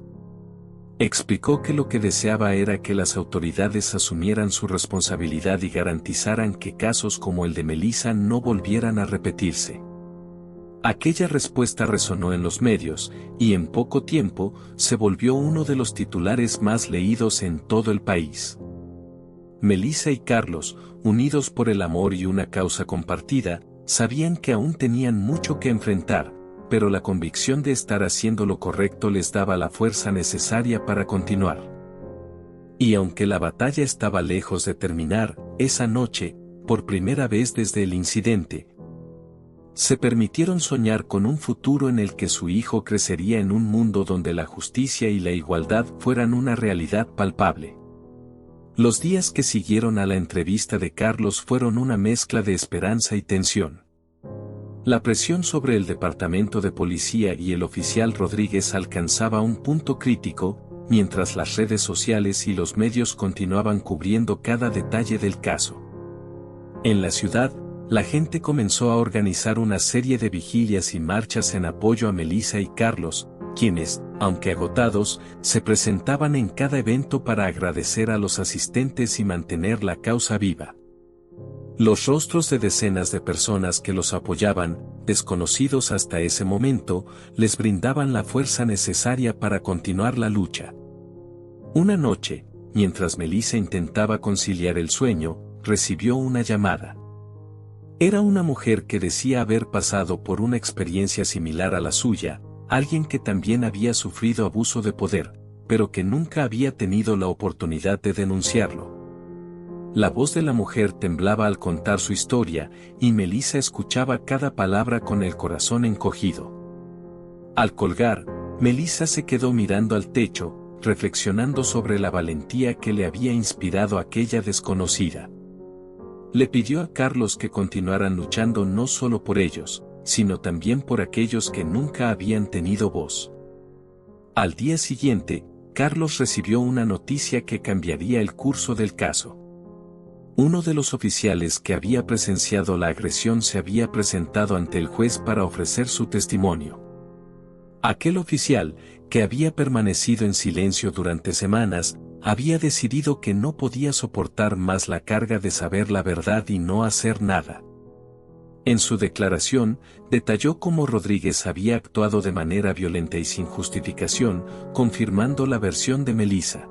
Explicó que lo que deseaba era que las autoridades asumieran su responsabilidad y garantizaran que casos como el de Melissa no volvieran a repetirse. Aquella respuesta resonó en los medios, y en poco tiempo, se volvió uno de los titulares más leídos en todo el país. Melissa y Carlos, unidos por el amor y una causa compartida, sabían que aún tenían mucho que enfrentar, pero la convicción de estar haciendo lo correcto les daba la fuerza necesaria para continuar. Y aunque la batalla estaba lejos de terminar, esa noche, por primera vez desde el incidente, se permitieron soñar con un futuro en el que su hijo crecería en un mundo donde la justicia y la igualdad fueran una realidad palpable. Los días que siguieron a la entrevista de Carlos fueron una mezcla de esperanza y tensión. La presión sobre el departamento de policía y el oficial Rodríguez alcanzaba un punto crítico, mientras las redes sociales y los medios continuaban cubriendo cada detalle del caso. En la ciudad, la gente comenzó a organizar una serie de vigilias y marchas en apoyo a Melissa y Carlos, quienes, aunque agotados, se presentaban en cada evento para agradecer a los asistentes y mantener la causa viva. Los rostros de decenas de personas que los apoyaban, desconocidos hasta ese momento, les brindaban la fuerza necesaria para continuar la lucha. Una noche, mientras Melissa intentaba conciliar el sueño, recibió una llamada. Era una mujer que decía haber pasado por una experiencia similar a la suya, alguien que también había sufrido abuso de poder, pero que nunca había tenido la oportunidad de denunciarlo. La voz de la mujer temblaba al contar su historia, y Melissa escuchaba cada palabra con el corazón encogido. Al colgar, Melissa se quedó mirando al techo, reflexionando sobre la valentía que le había inspirado aquella desconocida. Le pidió a Carlos que continuaran luchando no solo por ellos, sino también por aquellos que nunca habían tenido voz. Al día siguiente, Carlos recibió una noticia que cambiaría el curso del caso. Uno de los oficiales que había presenciado la agresión se había presentado ante el juez para ofrecer su testimonio. Aquel oficial, que había permanecido en silencio durante semanas, había decidido que no podía soportar más la carga de saber la verdad y no hacer nada. En su declaración, detalló cómo Rodríguez había actuado de manera violenta y sin justificación, confirmando la versión de Melissa.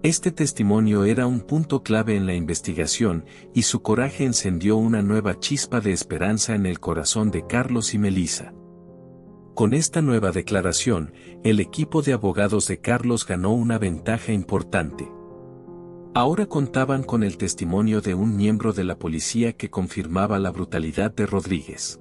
Este testimonio era un punto clave en la investigación, y su coraje encendió una nueva chispa de esperanza en el corazón de Carlos y Melissa. Con esta nueva declaración, el equipo de abogados de Carlos ganó una ventaja importante. Ahora contaban con el testimonio de un miembro de la policía que confirmaba la brutalidad de Rodríguez.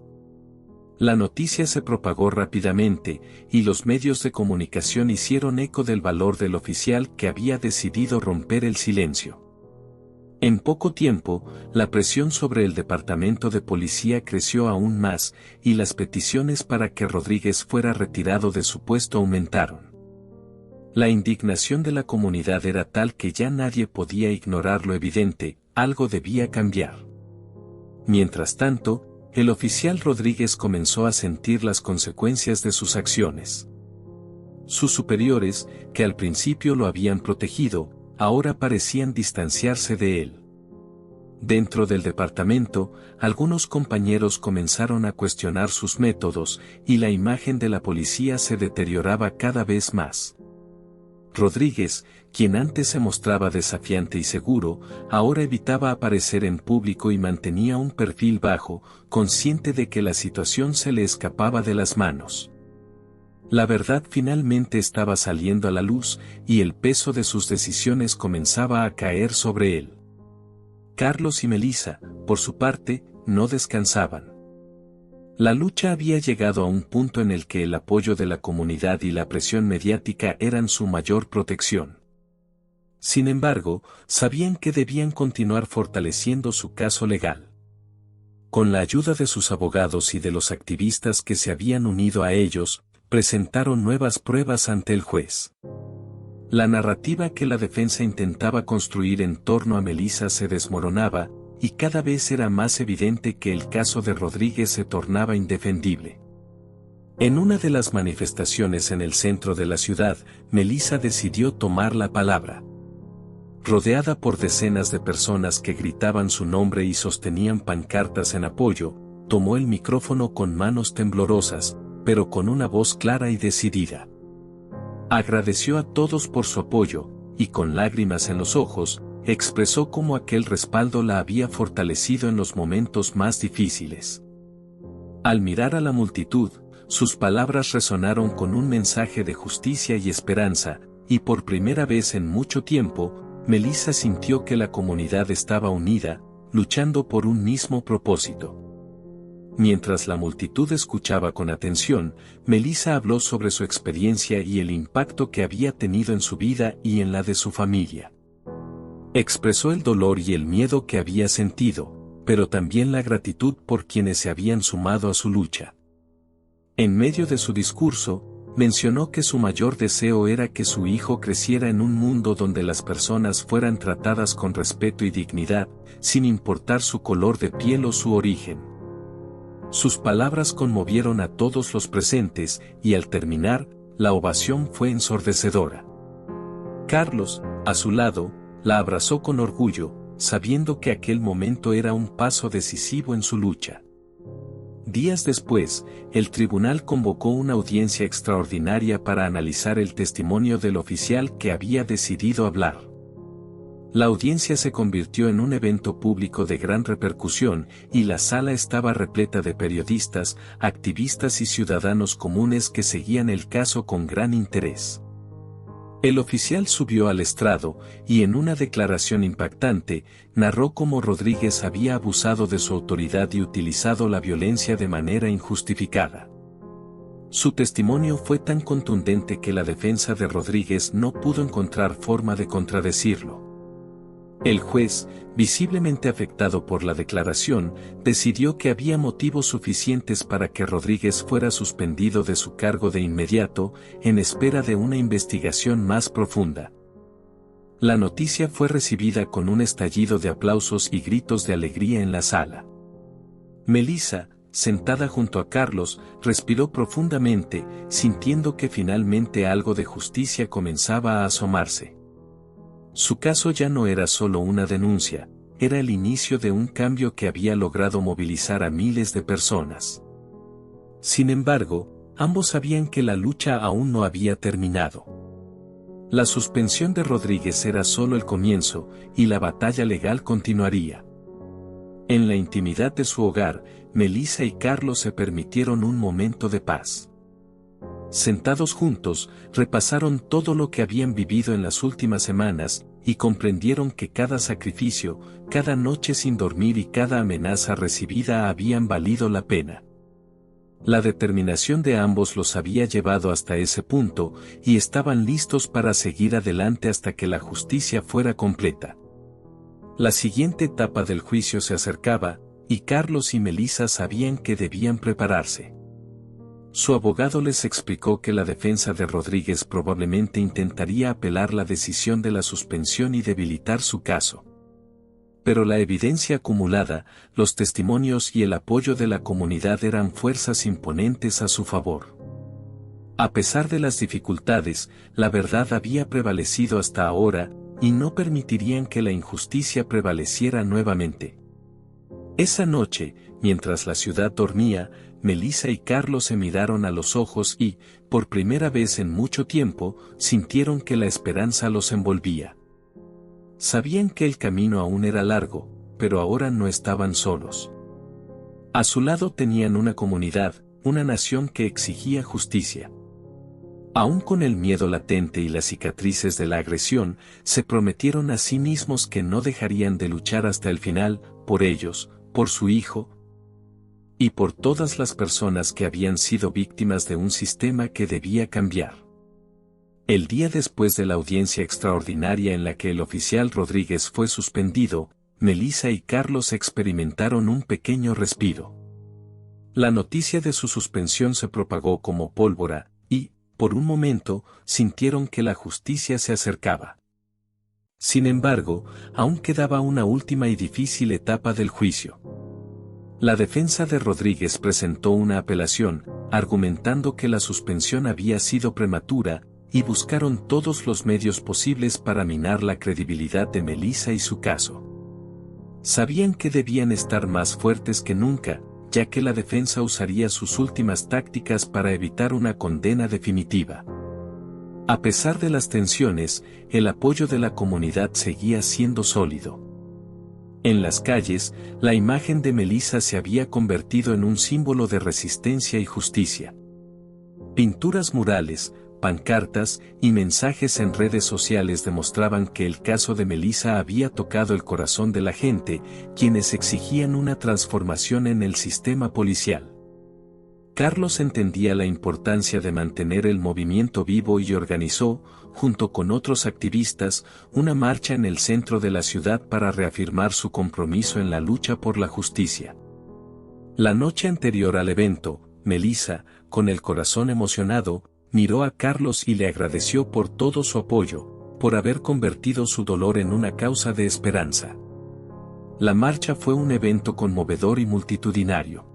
La noticia se propagó rápidamente, y los medios de comunicación hicieron eco del valor del oficial que había decidido romper el silencio. En poco tiempo, la presión sobre el departamento de policía creció aún más, y las peticiones para que Rodríguez fuera retirado de su puesto aumentaron. La indignación de la comunidad era tal que ya nadie podía ignorar lo evidente, algo debía cambiar. Mientras tanto, el oficial Rodríguez comenzó a sentir las consecuencias de sus acciones. Sus superiores, que al principio lo habían protegido, ahora parecían distanciarse de él. Dentro del departamento, algunos compañeros comenzaron a cuestionar sus métodos, y la imagen de la policía se deterioraba cada vez más. Rodríguez, quien antes se mostraba desafiante y seguro, ahora evitaba aparecer en público y mantenía un perfil bajo, consciente de que la situación se le escapaba de las manos. La verdad finalmente estaba saliendo a la luz, y el peso de sus decisiones comenzaba a caer sobre él. Carlos y Melissa, por su parte, no descansaban. La lucha había llegado a un punto en el que el apoyo de la comunidad y la presión mediática eran su mayor protección. Sin embargo, sabían que debían continuar fortaleciendo su caso legal. Con la ayuda de sus abogados y de los activistas que se habían unido a ellos, presentaron nuevas pruebas ante el juez. La narrativa que la defensa intentaba construir en torno a Melissa se desmoronaba, y cada vez era más evidente que el caso de Rodríguez se tornaba indefendible. En una de las manifestaciones en el centro de la ciudad, Melissa decidió tomar la palabra. Rodeada por decenas de personas que gritaban su nombre y sostenían pancartas en apoyo, tomó el micrófono con manos temblorosas, pero con una voz clara y decidida. Agradeció a todos por su apoyo, y con lágrimas en los ojos, expresó cómo aquel respaldo la había fortalecido en los momentos más difíciles. Al mirar a la multitud, sus palabras resonaron con un mensaje de justicia y esperanza, y por primera vez en mucho tiempo, Melissa sintió que la comunidad estaba unida, luchando por un mismo propósito. Mientras la multitud escuchaba con atención, Melissa habló sobre su experiencia y el impacto que había tenido en su vida y en la de su familia. Expresó el dolor y el miedo que había sentido, pero también la gratitud por quienes se habían sumado a su lucha. En medio de su discurso, mencionó que su mayor deseo era que su hijo creciera en un mundo donde las personas fueran tratadas con respeto y dignidad, sin importar su color de piel o su origen. Sus palabras conmovieron a todos los presentes, y al terminar, la ovación fue ensordecedora. Carlos, a su lado, la abrazó con orgullo, sabiendo que aquel momento era un paso decisivo en su lucha. Días después, el tribunal convocó una audiencia extraordinaria para analizar el testimonio del oficial que había decidido hablar. La audiencia se convirtió en un evento público de gran repercusión, y la sala estaba repleta de periodistas, activistas y ciudadanos comunes que seguían el caso con gran interés. El oficial subió al estrado, y en una declaración impactante, narró cómo Rodríguez había abusado de su autoridad y utilizado la violencia de manera injustificada. Su testimonio fue tan contundente que la defensa de Rodríguez no pudo encontrar forma de contradecirlo. El juez, visiblemente afectado por la declaración, decidió que había motivos suficientes para que Rodríguez fuera suspendido de su cargo de inmediato, en espera de una investigación más profunda. La noticia fue recibida con un estallido de aplausos y gritos de alegría en la sala. Melissa, sentada junto a Carlos, respiró profundamente, sintiendo que finalmente algo de justicia comenzaba a asomarse. Su caso ya no era solo una denuncia, era el inicio de un cambio que había logrado movilizar a miles de personas. Sin embargo, ambos sabían que la lucha aún no había terminado. La suspensión de Rodríguez era solo el comienzo, y la batalla legal continuaría. En la intimidad de su hogar, Melissa y Carlos se permitieron un momento de paz. Sentados juntos, repasaron todo lo que habían vivido en las últimas semanas, y comprendieron que cada sacrificio, cada noche sin dormir y cada amenaza recibida habían valido la pena. La determinación de ambos los había llevado hasta ese punto, y estaban listos para seguir adelante hasta que la justicia fuera completa. La siguiente etapa del juicio se acercaba, y Carlos y Melissa sabían que debían prepararse. Su abogado les explicó que la defensa de Rodríguez probablemente intentaría apelar la decisión de la suspensión y debilitar su caso. Pero la evidencia acumulada, los testimonios y el apoyo de la comunidad eran fuerzas imponentes a su favor. A pesar de las dificultades, la verdad había prevalecido hasta ahora, y no permitirían que la injusticia prevaleciera nuevamente. Esa noche, mientras la ciudad dormía, Melissa y Carlos se miraron a los ojos y, por primera vez en mucho tiempo, sintieron que la esperanza los envolvía. Sabían que el camino aún era largo, pero ahora no estaban solos. A su lado tenían una comunidad, una nación que exigía justicia. Aún con el miedo latente y las cicatrices de la agresión, se prometieron a sí mismos que no dejarían de luchar hasta el final, por ellos, por su hijo, y por todas las personas que habían sido víctimas de un sistema que debía cambiar. El día después de la audiencia extraordinaria en la que el oficial Rodríguez fue suspendido, Melissa y Carlos experimentaron un pequeño respiro. La noticia de su suspensión se propagó como pólvora, y, por un momento, sintieron que la justicia se acercaba. Sin embargo, aún quedaba una última y difícil etapa del juicio. La defensa de Rodríguez presentó una apelación, argumentando que la suspensión había sido prematura, y buscaron todos los medios posibles para minar la credibilidad de Melissa y su caso. Sabían que debían estar más fuertes que nunca, ya que la defensa usaría sus últimas tácticas para evitar una condena definitiva. A pesar de las tensiones, el apoyo de la comunidad seguía siendo sólido. En las calles, la imagen de Melissa se había convertido en un símbolo de resistencia y justicia. Pinturas murales, pancartas y mensajes en redes sociales demostraban que el caso de Melissa había tocado el corazón de la gente, quienes exigían una transformación en el sistema policial. Carlos entendía la importancia de mantener el movimiento vivo y organizó, junto con otros activistas, una marcha en el centro de la ciudad para reafirmar su compromiso en la lucha por la justicia. La noche anterior al evento, Melissa, con el corazón emocionado, miró a Carlos y le agradeció por todo su apoyo, por haber convertido su dolor en una causa de esperanza. La marcha fue un evento conmovedor y multitudinario.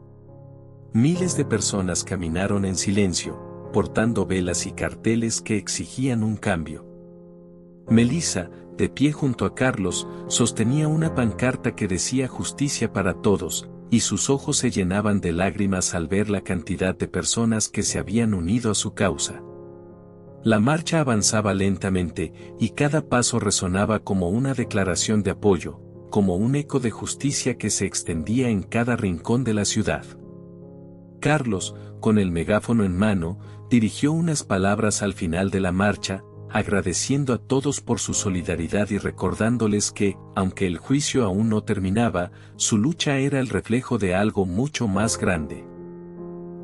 Miles de personas caminaron en silencio, portando velas y carteles que exigían un cambio. Melissa, de pie junto a Carlos, sostenía una pancarta que decía justicia para todos, y sus ojos se llenaban de lágrimas al ver la cantidad de personas que se habían unido a su causa. La marcha avanzaba lentamente, y cada paso resonaba como una declaración de apoyo, como un eco de justicia que se extendía en cada rincón de la ciudad. Carlos, con el megáfono en mano, dirigió unas palabras al final de la marcha, agradeciendo a todos por su solidaridad y recordándoles que, aunque el juicio aún no terminaba, su lucha era el reflejo de algo mucho más grande.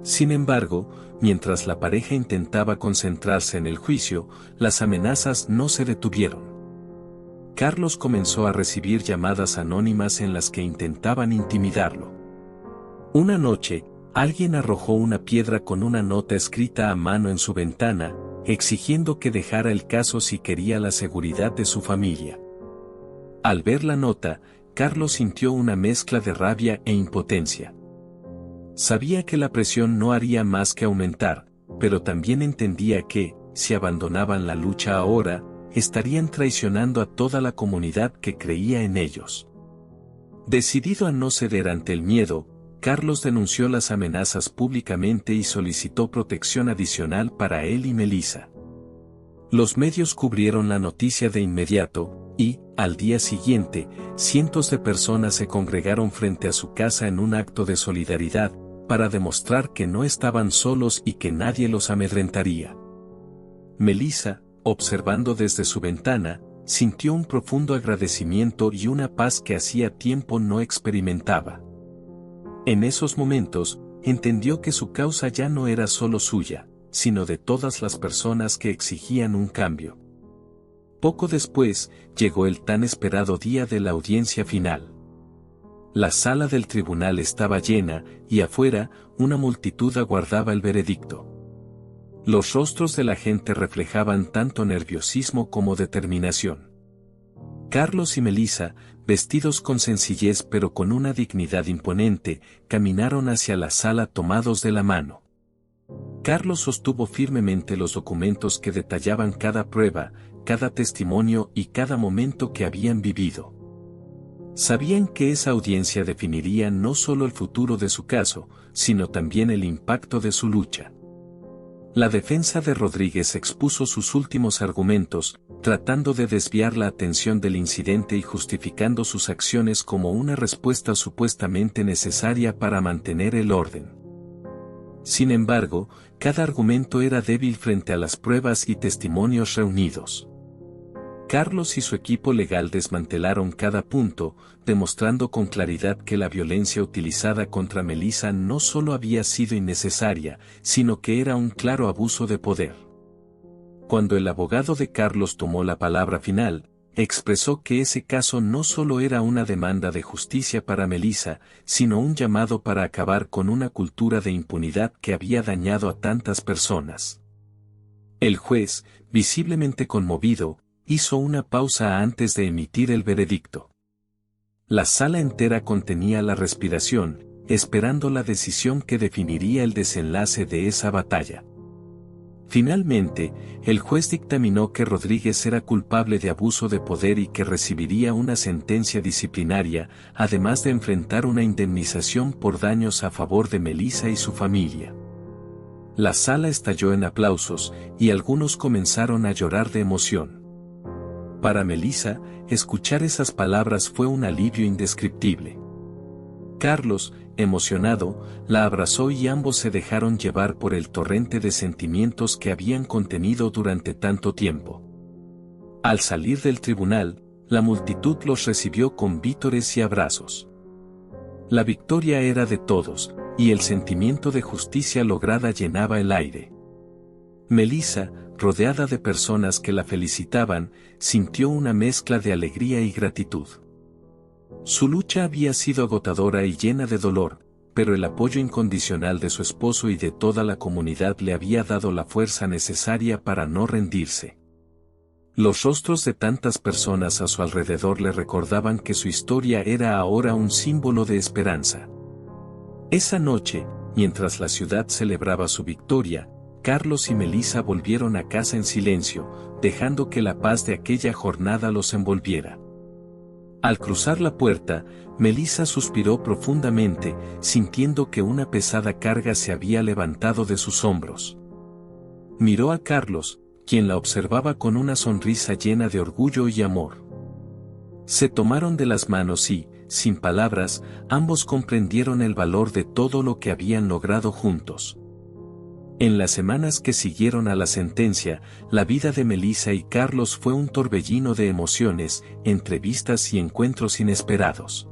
Sin embargo, mientras la pareja intentaba concentrarse en el juicio, las amenazas no se detuvieron. Carlos comenzó a recibir llamadas anónimas en las que intentaban intimidarlo. Una noche, alguien arrojó una piedra con una nota escrita a mano en su ventana, exigiendo que dejara el caso si quería la seguridad de su familia. Al ver la nota, Carlos sintió una mezcla de rabia e impotencia. Sabía que la presión no haría más que aumentar, pero también entendía que, si abandonaban la lucha ahora, estarían traicionando a toda la comunidad que creía en ellos. Decidido a no ceder ante el miedo, Carlos denunció las amenazas públicamente y solicitó protección adicional para él y Melissa. Los medios cubrieron la noticia de inmediato, y, al día siguiente, cientos de personas se congregaron frente a su casa en un acto de solidaridad, para demostrar que no estaban solos y que nadie los amedrentaría. Melissa, observando desde su ventana, sintió un profundo agradecimiento y una paz que hacía tiempo no experimentaba. En esos momentos, entendió que su causa ya no era solo suya, sino de todas las personas que exigían un cambio. Poco después, llegó el tan esperado día de la audiencia final. La sala del tribunal estaba llena, y afuera, una multitud aguardaba el veredicto. Los rostros de la gente reflejaban tanto nerviosismo como determinación. Carlos y Melissa, vestidos con sencillez pero con una dignidad imponente, caminaron hacia la sala tomados de la mano. Carlos sostuvo firmemente los documentos que detallaban cada prueba, cada testimonio y cada momento que habían vivido. Sabían que esa audiencia definiría no solo el futuro de su caso, sino también el impacto de su lucha. La defensa de Rodríguez expuso sus últimos argumentos, tratando de desviar la atención del incidente y justificando sus acciones como una respuesta supuestamente necesaria para mantener el orden. Sin embargo, cada argumento era débil frente a las pruebas y testimonios reunidos. Carlos y su equipo legal desmantelaron cada punto, demostrando con claridad que la violencia utilizada contra Melissa no solo había sido innecesaria, sino que era un claro abuso de poder. Cuando el abogado de Carlos tomó la palabra final, expresó que ese caso no solo era una demanda de justicia para Melissa, sino un llamado para acabar con una cultura de impunidad que había dañado a tantas personas. El juez, visiblemente conmovido, hizo una pausa antes de emitir el veredicto. La sala entera contenía la respiración, esperando la decisión que definiría el desenlace de esa batalla. Finalmente, el juez dictaminó que Rodríguez era culpable de abuso de poder y que recibiría una sentencia disciplinaria, además de enfrentar una indemnización por daños a favor de Melissa y su familia. La sala estalló en aplausos, y algunos comenzaron a llorar de emoción. Para Melissa, escuchar esas palabras fue un alivio indescriptible. Carlos, emocionado, la abrazó y ambos se dejaron llevar por el torrente de sentimientos que habían contenido durante tanto tiempo. Al salir del tribunal, la multitud los recibió con vítores y abrazos. La victoria era de todos, y el sentimiento de justicia lograda llenaba el aire. Melissa, rodeada de personas que la felicitaban, sintió una mezcla de alegría y gratitud. Su lucha había sido agotadora y llena de dolor, pero el apoyo incondicional de su esposo y de toda la comunidad le había dado la fuerza necesaria para no rendirse. Los rostros de tantas personas a su alrededor le recordaban que su historia era ahora un símbolo de esperanza. Esa noche, mientras la ciudad celebraba su victoria, Carlos y Melissa volvieron a casa en silencio, dejando que la paz de aquella jornada los envolviera. Al cruzar la puerta, Melissa suspiró profundamente, sintiendo que una pesada carga se había levantado de sus hombros. Miró a Carlos, quien la observaba con una sonrisa llena de orgullo y amor. Se tomaron de las manos y, sin palabras, ambos comprendieron el valor de todo lo que habían logrado juntos. En las semanas que siguieron a la sentencia, la vida de Melissa y Carlos fue un torbellino de emociones, entrevistas y encuentros inesperados.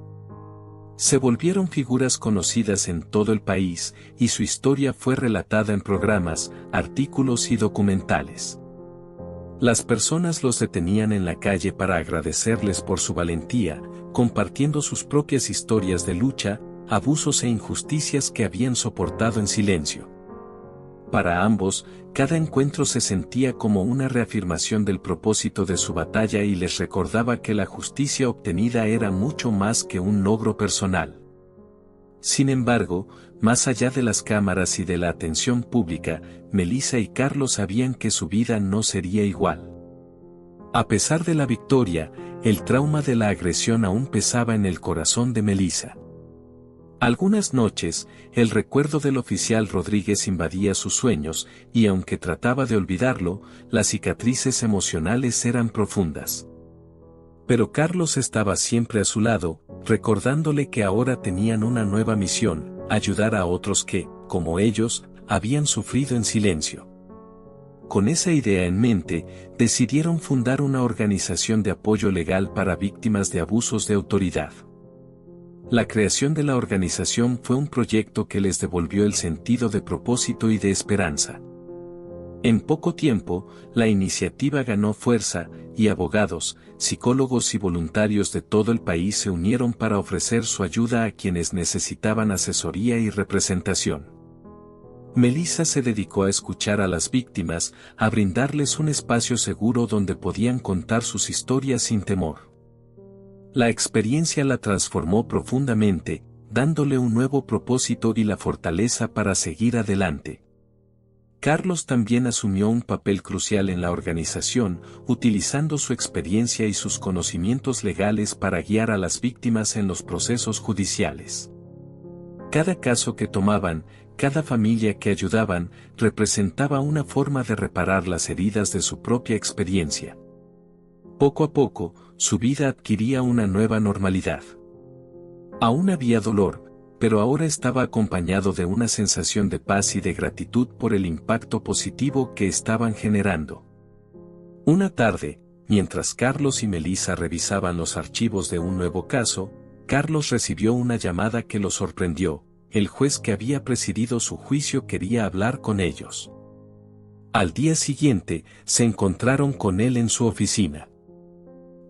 Se volvieron figuras conocidas en todo el país, y su historia fue relatada en programas, artículos y documentales. Las personas los detenían en la calle para agradecerles por su valentía, compartiendo sus propias historias de lucha, abusos e injusticias que habían soportado en silencio. Para ambos, cada encuentro se sentía como una reafirmación del propósito de su batalla y les recordaba que la justicia obtenida era mucho más que un logro personal. Sin embargo, más allá de las cámaras y de la atención pública, Melissa y Carlos sabían que su vida no sería igual. A pesar de la victoria, el trauma de la agresión aún pesaba en el corazón de Melissa. Algunas noches, el recuerdo del oficial Rodríguez invadía sus sueños, y aunque trataba de olvidarlo, las cicatrices emocionales eran profundas. Pero Carlos estaba siempre a su lado, recordándole que ahora tenían una nueva misión, ayudar a otros que, como ellos, habían sufrido en silencio. Con esa idea en mente, decidieron fundar una organización de apoyo legal para víctimas de abusos de autoridad. La creación de la organización fue un proyecto que les devolvió el sentido de propósito y de esperanza. En poco tiempo, la iniciativa ganó fuerza, y abogados, psicólogos y voluntarios de todo el país se unieron para ofrecer su ayuda a quienes necesitaban asesoría y representación. Melissa se dedicó a escuchar a las víctimas, a brindarles un espacio seguro donde podían contar sus historias sin temor. La experiencia la transformó profundamente, dándole un nuevo propósito y la fortaleza para seguir adelante. Carlos también asumió un papel crucial en la organización, utilizando su experiencia y sus conocimientos legales para guiar a las víctimas en los procesos judiciales. Cada caso que tomaban, cada familia que ayudaban, representaba una forma de reparar las heridas de su propia experiencia. Poco a poco, su vida adquiría una nueva normalidad. Aún había dolor, pero ahora estaba acompañado de una sensación de paz y de gratitud por el impacto positivo que estaban generando. Una tarde, mientras Carlos y Melissa revisaban los archivos de un nuevo caso, Carlos recibió una llamada que lo sorprendió. El juez que había presidido su juicio quería hablar con ellos. Al día siguiente, se encontraron con él en su oficina.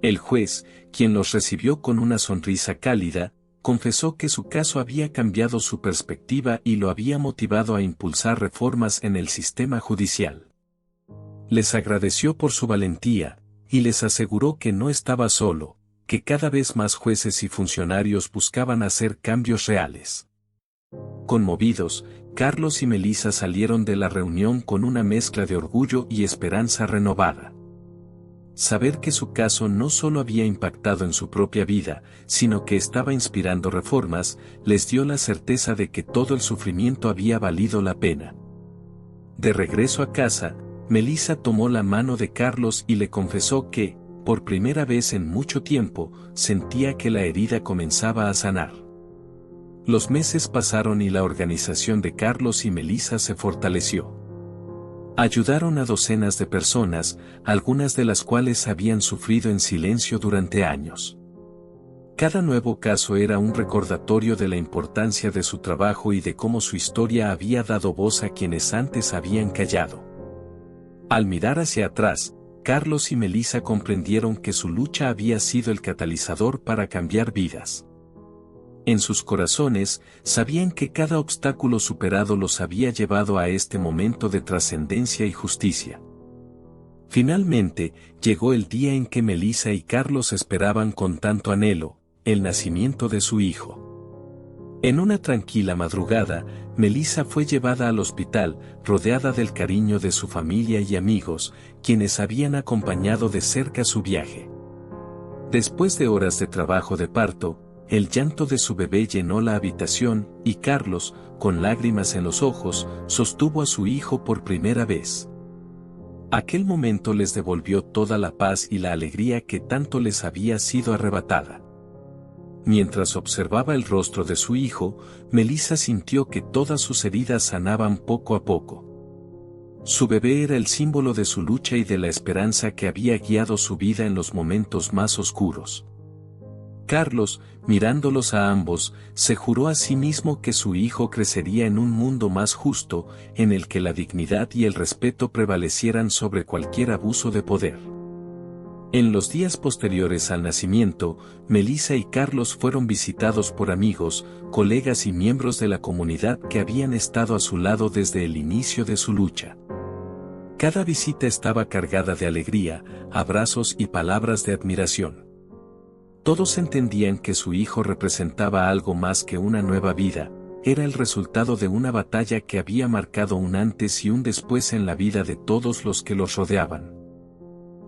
El juez, quien los recibió con una sonrisa cálida, confesó que su caso había cambiado su perspectiva y lo había motivado a impulsar reformas en el sistema judicial. Les agradeció por su valentía, y les aseguró que no estaba solo, que cada vez más jueces y funcionarios buscaban hacer cambios reales. Conmovidos, Carlos y Melissa salieron de la reunión con una mezcla de orgullo y esperanza renovada. Saber que su caso no solo había impactado en su propia vida, sino que estaba inspirando reformas, les dio la certeza de que todo el sufrimiento había valido la pena. De regreso a casa, Melissa tomó la mano de Carlos y le confesó que, por primera vez en mucho tiempo, sentía que la herida comenzaba a sanar. Los meses pasaron y la organización de Carlos y Melissa se fortaleció. Ayudaron a docenas de personas, algunas de las cuales habían sufrido en silencio durante años. Cada nuevo caso era un recordatorio de la importancia de su trabajo y de cómo su historia había dado voz a quienes antes habían callado. Al mirar hacia atrás, Carlos y Melissa comprendieron que su lucha había sido el catalizador para cambiar vidas. En sus corazones, sabían que cada obstáculo superado los había llevado a este momento de trascendencia y justicia. Finalmente, llegó el día en que Melissa y Carlos esperaban con tanto anhelo, el nacimiento de su hijo. En una tranquila madrugada, Melissa fue llevada al hospital, rodeada del cariño de su familia y amigos, quienes habían acompañado de cerca su viaje. Después de horas de trabajo de parto, el llanto de su bebé llenó la habitación, y Carlos, con lágrimas en los ojos, sostuvo a su hijo por primera vez. Aquel momento les devolvió toda la paz y la alegría que tanto les había sido arrebatada. Mientras observaba el rostro de su hijo, Melissa sintió que todas sus heridas sanaban poco a poco. Su bebé era el símbolo de su lucha y de la esperanza que había guiado su vida en los momentos más oscuros. Carlos, mirándolos a ambos, se juró a sí mismo que su hijo crecería en un mundo más justo, en el que la dignidad y el respeto prevalecieran sobre cualquier abuso de poder. En los días posteriores al nacimiento, Melissa y Carlos fueron visitados por amigos, colegas y miembros de la comunidad que habían estado a su lado desde el inicio de su lucha. Cada visita estaba cargada de alegría, abrazos y palabras de admiración. Todos entendían que su hijo representaba algo más que una nueva vida, era el resultado de una batalla que había marcado un antes y un después en la vida de todos los que los rodeaban.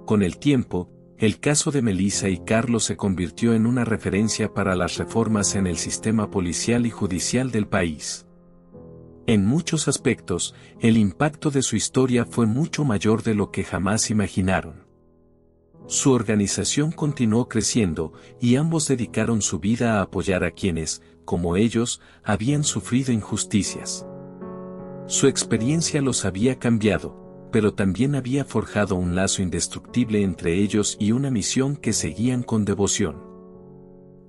Con el tiempo, el caso de Melissa y Carlos se convirtió en una referencia para las reformas en el sistema policial y judicial del país. En muchos aspectos, el impacto de su historia fue mucho mayor de lo que jamás imaginaron. Su organización continuó creciendo, y ambos dedicaron su vida a apoyar a quienes, como ellos, habían sufrido injusticias. Su experiencia los había cambiado, pero también había forjado un lazo indestructible entre ellos y una misión que seguían con devoción.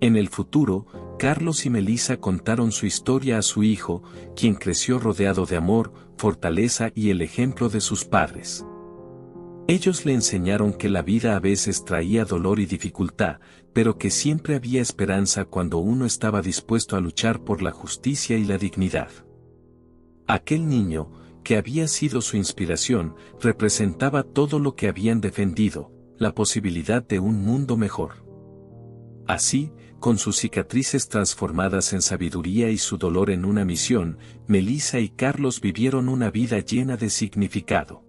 En el futuro, Carlos y Melissa contaron su historia a su hijo, quien creció rodeado de amor, fortaleza y el ejemplo de sus padres. Ellos le enseñaron que la vida a veces traía dolor y dificultad, pero que siempre había esperanza cuando uno estaba dispuesto a luchar por la justicia y la dignidad. Aquel niño, que había sido su inspiración, representaba todo lo que habían defendido, la posibilidad de un mundo mejor. Así, Con sus cicatrices transformadas en sabiduría y su dolor en una misión, Melissa y Carlos vivieron una vida llena de significado.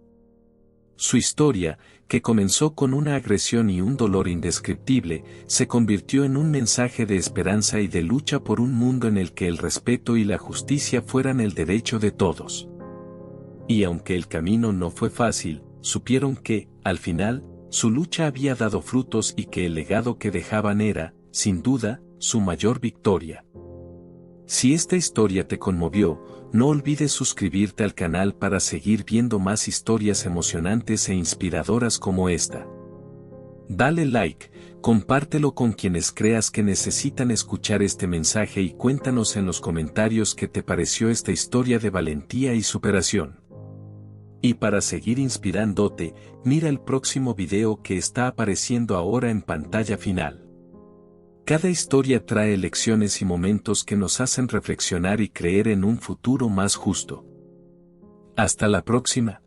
Su historia, que comenzó con una agresión y un dolor indescriptible, se convirtió en un mensaje de esperanza y de lucha por un mundo en el que el respeto y la justicia fueran el derecho de todos. Y aunque el camino no fue fácil, supieron que, al final, su lucha había dado frutos y que el legado que dejaban era, sin duda, su mayor victoria. Si esta historia te conmovió, no olvides suscribirte al canal para seguir viendo más historias emocionantes e inspiradoras como esta. Dale like, compártelo con quienes creas que necesitan escuchar este mensaje y cuéntanos en los comentarios qué te pareció esta historia de valentía y superación. Y para seguir inspirándote, mira el próximo video que está apareciendo ahora en pantalla final. Cada historia trae lecciones y momentos que nos hacen reflexionar y creer en un futuro más justo. Hasta la próxima.